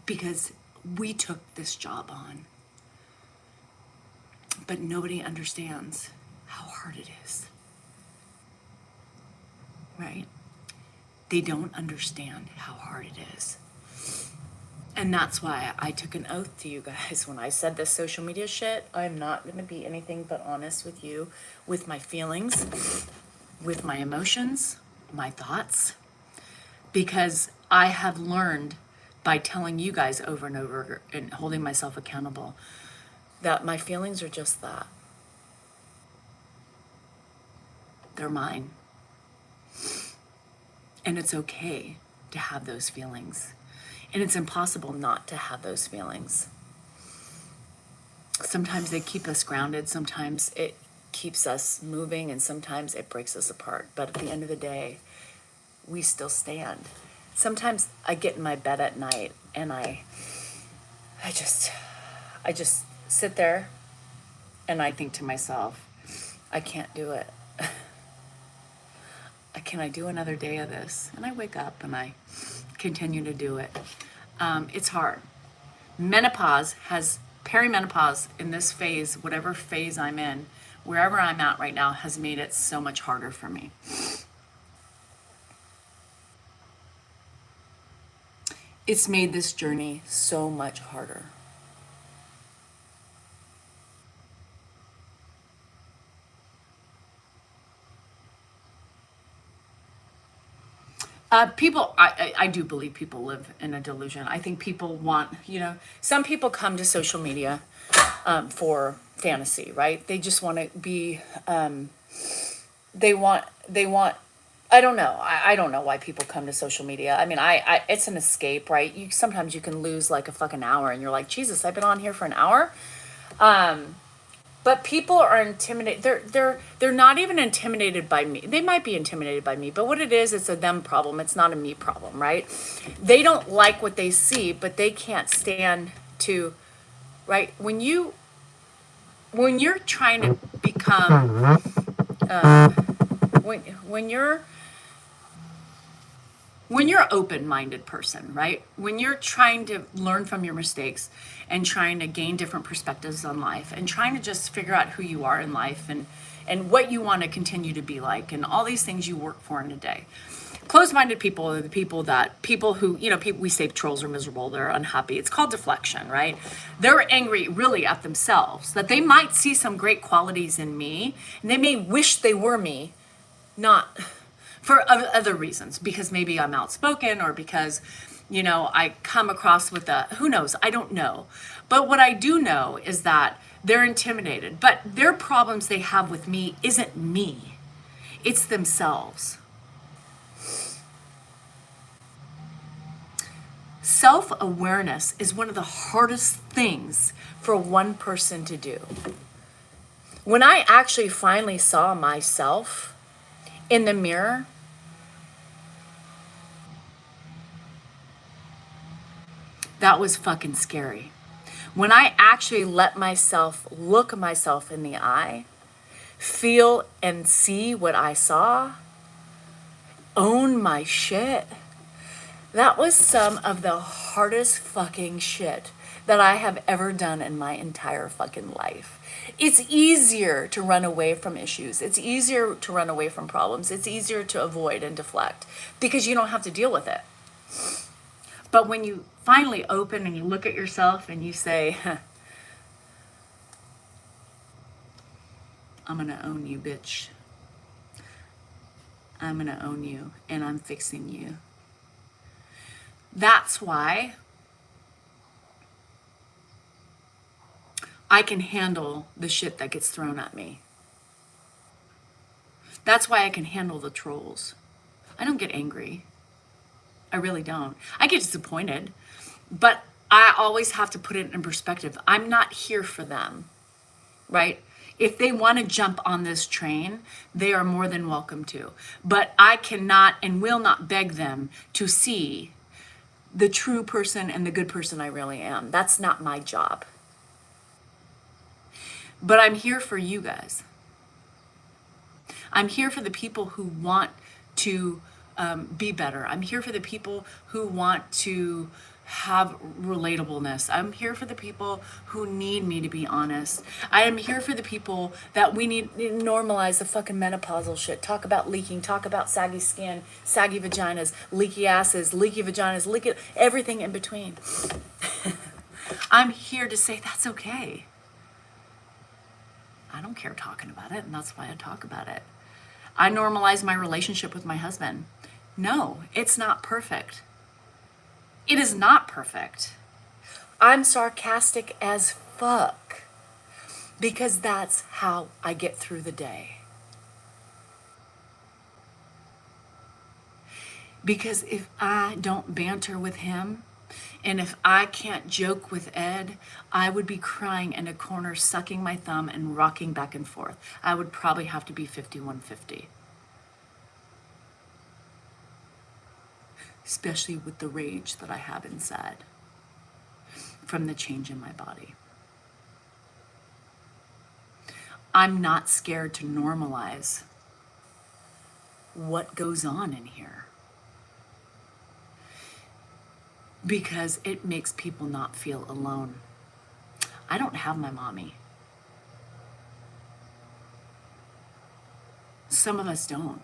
Because we took this job on, but nobody understands how hard it is. Right? They don't understand how hard it is. And that's why I took an oath to you guys when I said this social media shit. I'm not going to be anything but honest with you, with my feelings, with my emotions, my thoughts, because I have learned by telling you guys over and over and holding myself accountable that my feelings are just that. They're mine. And it's okay to have those feelings. And it's impossible not to have those feelings. Sometimes they keep us grounded, sometimes it keeps us moving, and sometimes it breaks us apart. But at the end of the day, we still stand. Sometimes I get in my bed at night and I just sit there and I think to myself, I can't do it. Can I do another day of this? And I wake up and I continue to do it. It's hard. Perimenopause in this phase, whatever phase I'm in, wherever I'm at right now, has made it so much harder for me. It's made this journey so much harder. I do believe people live in a delusion. I think people want, some people come to social media for fantasy, right? They just want to be, they want, I don't know. I don't know why people come to social media. I mean, it's an escape, right? Sometimes you can lose like a fucking hour and you're like, Jesus, I've been on here for an hour. But people are intimidated. They're not even intimidated by me. They might be intimidated by me, but what it is, it's a them problem. It's not a me problem, right? They don't like what they see, but they can't stand to, right? When you're trying to become when you're open-minded person, right? When you're trying to learn from your mistakes and trying to gain different perspectives on life and trying to just figure out who you are in life and what you want to continue to be like and all these things you work for in a day. Closed-minded people are the people who, we say trolls are miserable, they're unhappy. It's called deflection, right? They're angry really at themselves, that they might see some great qualities in me and they may wish they were me, not for other reasons, because maybe I'm outspoken or because, I come across with who knows, I don't know. But what I do know is that they're intimidated, but their problems they have with me isn't me, it's themselves. Self-awareness is one of the hardest things for one person to do. When I actually finally saw myself in the mirror, that was fucking scary. When I actually let myself look myself in the eye, feel and see what I saw, own my shit, that was some of the hardest fucking shit that I have ever done in my entire fucking life. It's easier to run away from issues. It's easier to run away from problems. It's easier to avoid and deflect because you don't have to deal with it. But when you finally open and you look at yourself and you say, I'm gonna own you, bitch. I'm gonna own you and I'm fixing you. That's why I can handle the shit that gets thrown at me. That's why I can handle the trolls. I don't get angry. I really don't. I get disappointed, but I always have to put it in perspective. I'm not here for them, right? If they want to jump on this train, they are more than welcome to. But I cannot and will not beg them to see the true person and the good person I really am. That's not my job. But I'm here for you guys. I'm here for the people who want to be better. I'm here for the people who want to have relatableness. I'm here for the people who need me to be honest. I am here for the people that we need to normalize the fucking menopausal shit. Talk about leaking, talk about saggy skin, saggy vaginas, leaky asses, leaky vaginas, leaky, everything in between. I'm here to say that's okay. I don't care talking about it, and that's why I talk about it. I normalize my relationship with my husband. No, it's not perfect. It is not perfect. I'm sarcastic as fuck because that's how I get through the day. Because if I don't banter with him, and if I can't joke with Ed, I would be crying in a corner, sucking my thumb and rocking back and forth. I would probably have to be 5150. Especially with the rage that I have inside from the change in my body. I'm not scared to normalize what goes on in here, because it makes people not feel alone. I don't have my mommy. Some of us don't.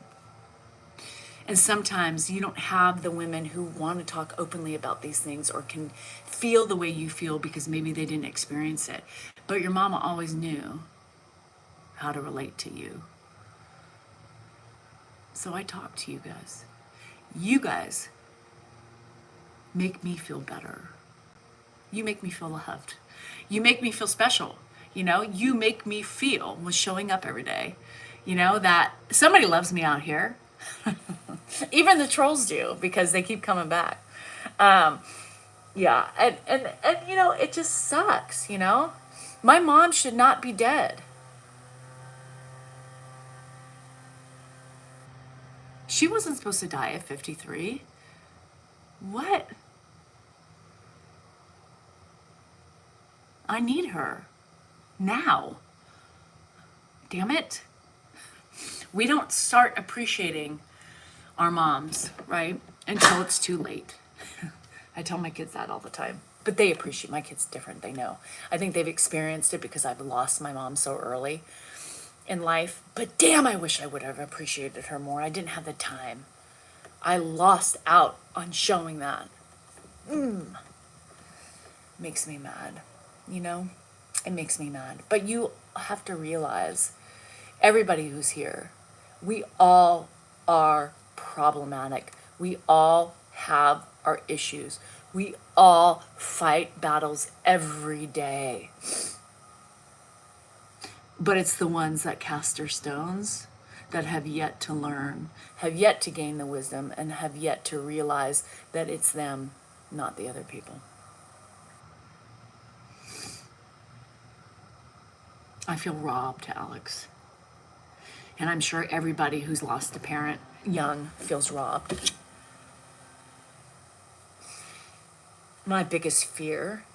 And sometimes you don't have the women who want to talk openly about these things or can feel the way you feel because maybe they didn't experience it. But your mama always knew how to relate to you. So I talk to you guys. You guys make me feel better. You make me feel loved. You make me feel special. You make me feel with showing up every day, that somebody loves me out here. Even the trolls do, because they keep coming back. Yeah, and it just sucks, My mom should not be dead. She wasn't supposed to die at 53. What? I need her. Now. Damn it. We don't start appreciating our moms, right? Until it's too late. I tell my kids that all the time. But they appreciate, my kids different, they know. I think they've experienced it because I've lost my mom so early in life. But damn, I wish I would have appreciated her more. I didn't have the time. I lost out on showing that. Makes me mad, you know? It makes me mad. But you have to realize, everybody who's here, we all are problematic. We all have our issues. We all fight battles every day. But it's the ones that cast their stones that have yet to learn, have yet to gain the wisdom, and have yet to realize that it's them, not the other people. I feel robbed, Alex. And I'm sure everybody who's lost a parent young feels robbed. My biggest fear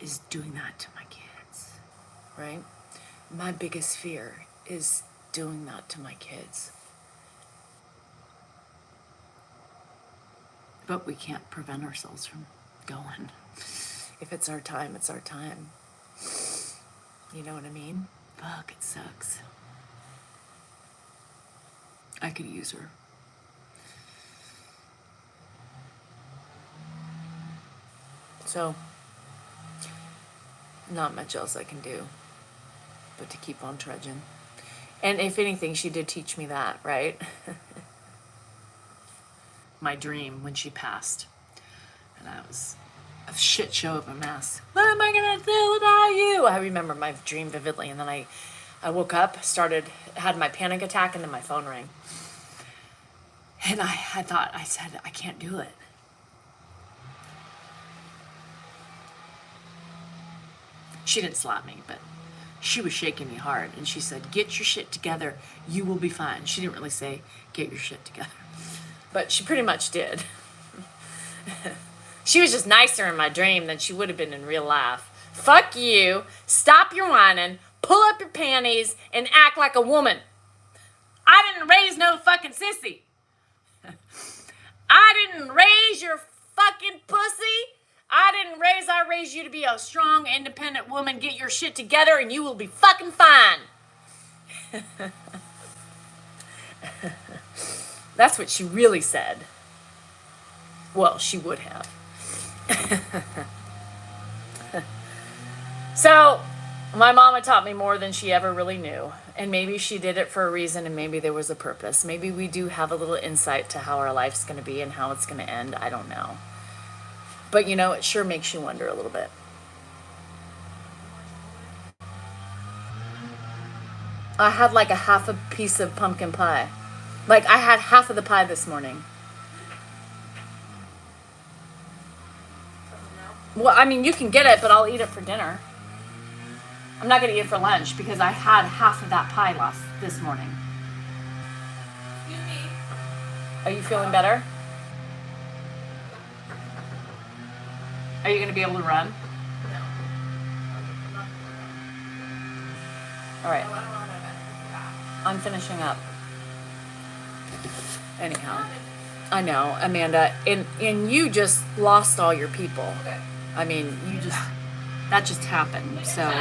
is doing that to my kids, right? My biggest fear is doing that to my kids. But we can't prevent ourselves from going. If it's our time, it's our time. You know what I mean? Fuck, it sucks. I could use her. So, not much else I can do but to keep on trudging. And if anything, she did teach me that, right? My dream when she passed. And I was a shit show of a mess. What am I gonna do without you? I remember my dream vividly, and then I woke up, had my panic attack, and then my phone rang. And I said, I can't do it. She didn't slap me, but she was shaking me hard. And she said, get your shit together. You will be fine. She didn't really say, get your shit together. But she pretty much did. She was just nicer in my dream than she would have been in real life. Fuck you. Stop your whining. Pull up your panties and act like a woman. I didn't raise no fucking sissy. I didn't raise your fucking pussy. I raised you to be a strong, independent woman. Get your shit together and you will be fucking fine. That's what she really said. Well, she would have. So, my mama taught me more than she ever really knew. And maybe she did it for a reason, and maybe there was a purpose. Maybe we do have a little insight to how our life's going to be and how it's going to end. I don't know. But, you know, it sure makes you wonder a little bit. I had like a half a piece of pumpkin pie. Like, I had half of the pie this morning. Well, I mean, you can get it, but I'll eat it for dinner. I'm not going to eat it for lunch because I had half of that pie this morning. Excuse me. Are you feeling better? Are you going to be able to run? No. All right. I'm finishing up. Anyhow. I know, Amanda. And you just lost all your people. Okay. I mean, that just happened. So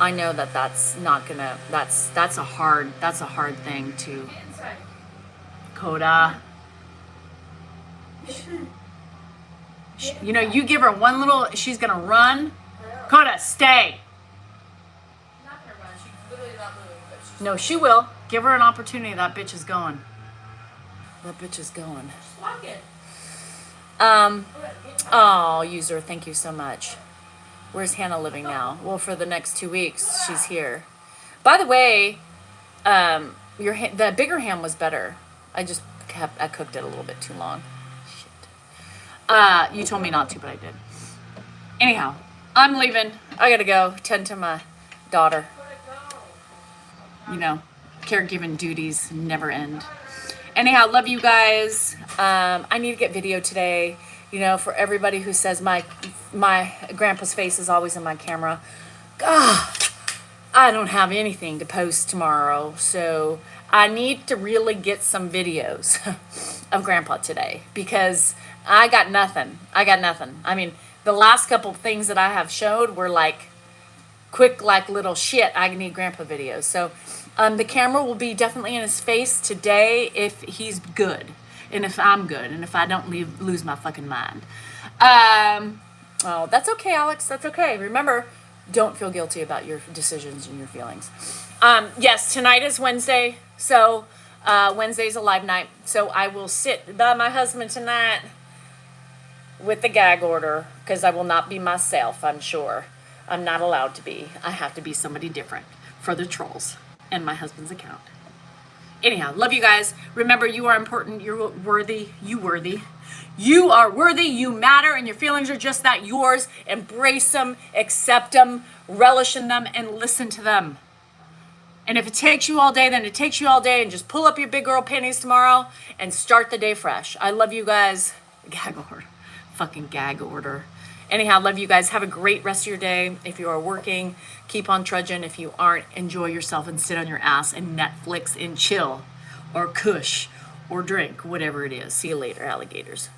I know that's not gonna, that's a hard thing to. Coda. You know, you give her one little, she's gonna run. Coda, stay. She's not gonna run. She's literally not moving. No, she will. Give her an opportunity. That bitch is going. That bitch is going. Just walk it. Oh, user, thank you so much. Where's Hannah living now? Well, for the next 2 weeks, she's here. By the way, the bigger ham was better. I cooked it a little bit too long. Shit. You told me not to, but I did. Anyhow, I'm leaving. I gotta go tend to my daughter. You know, caregiving duties never end. Anyhow, love you guys. I need to get video today. You know, for everybody who says my grandpa's face is always in my camera. God, I don't have anything to post tomorrow, so I need to really get some videos of grandpa today because I got nothing. I mean, the last couple things that I have showed were like quick, like little shit. I need grandpa videos. So the camera will be definitely in his face today if he's good and if I'm good and if I don't lose my fucking mind. Oh, that's okay, Alex. That's okay. Remember, don't feel guilty about your decisions and your feelings. Yes, tonight is Wednesday. So Wednesday's a live night. So I will sit by my husband tonight with the gag order because I will not be myself, I'm sure. I'm not allowed to be. I have to be somebody different for the trolls and my husband's account. Anyhow, love you guys. Remember, you are important. You're worthy. You are worthy. You matter. And your feelings are just that, yours. Embrace them, accept them, relish in them, and listen to them. And if it takes you all day, then it takes you all day. And just pull up your big girl panties tomorrow and start the day fresh. I love you guys. Gag order. Fucking gag order. Anyhow, love you guys. Have a great rest of your day. If you are working, keep on trudging. If you aren't, enjoy yourself and sit on your ass and Netflix and chill or kush or drink, whatever it is. See you later, alligators.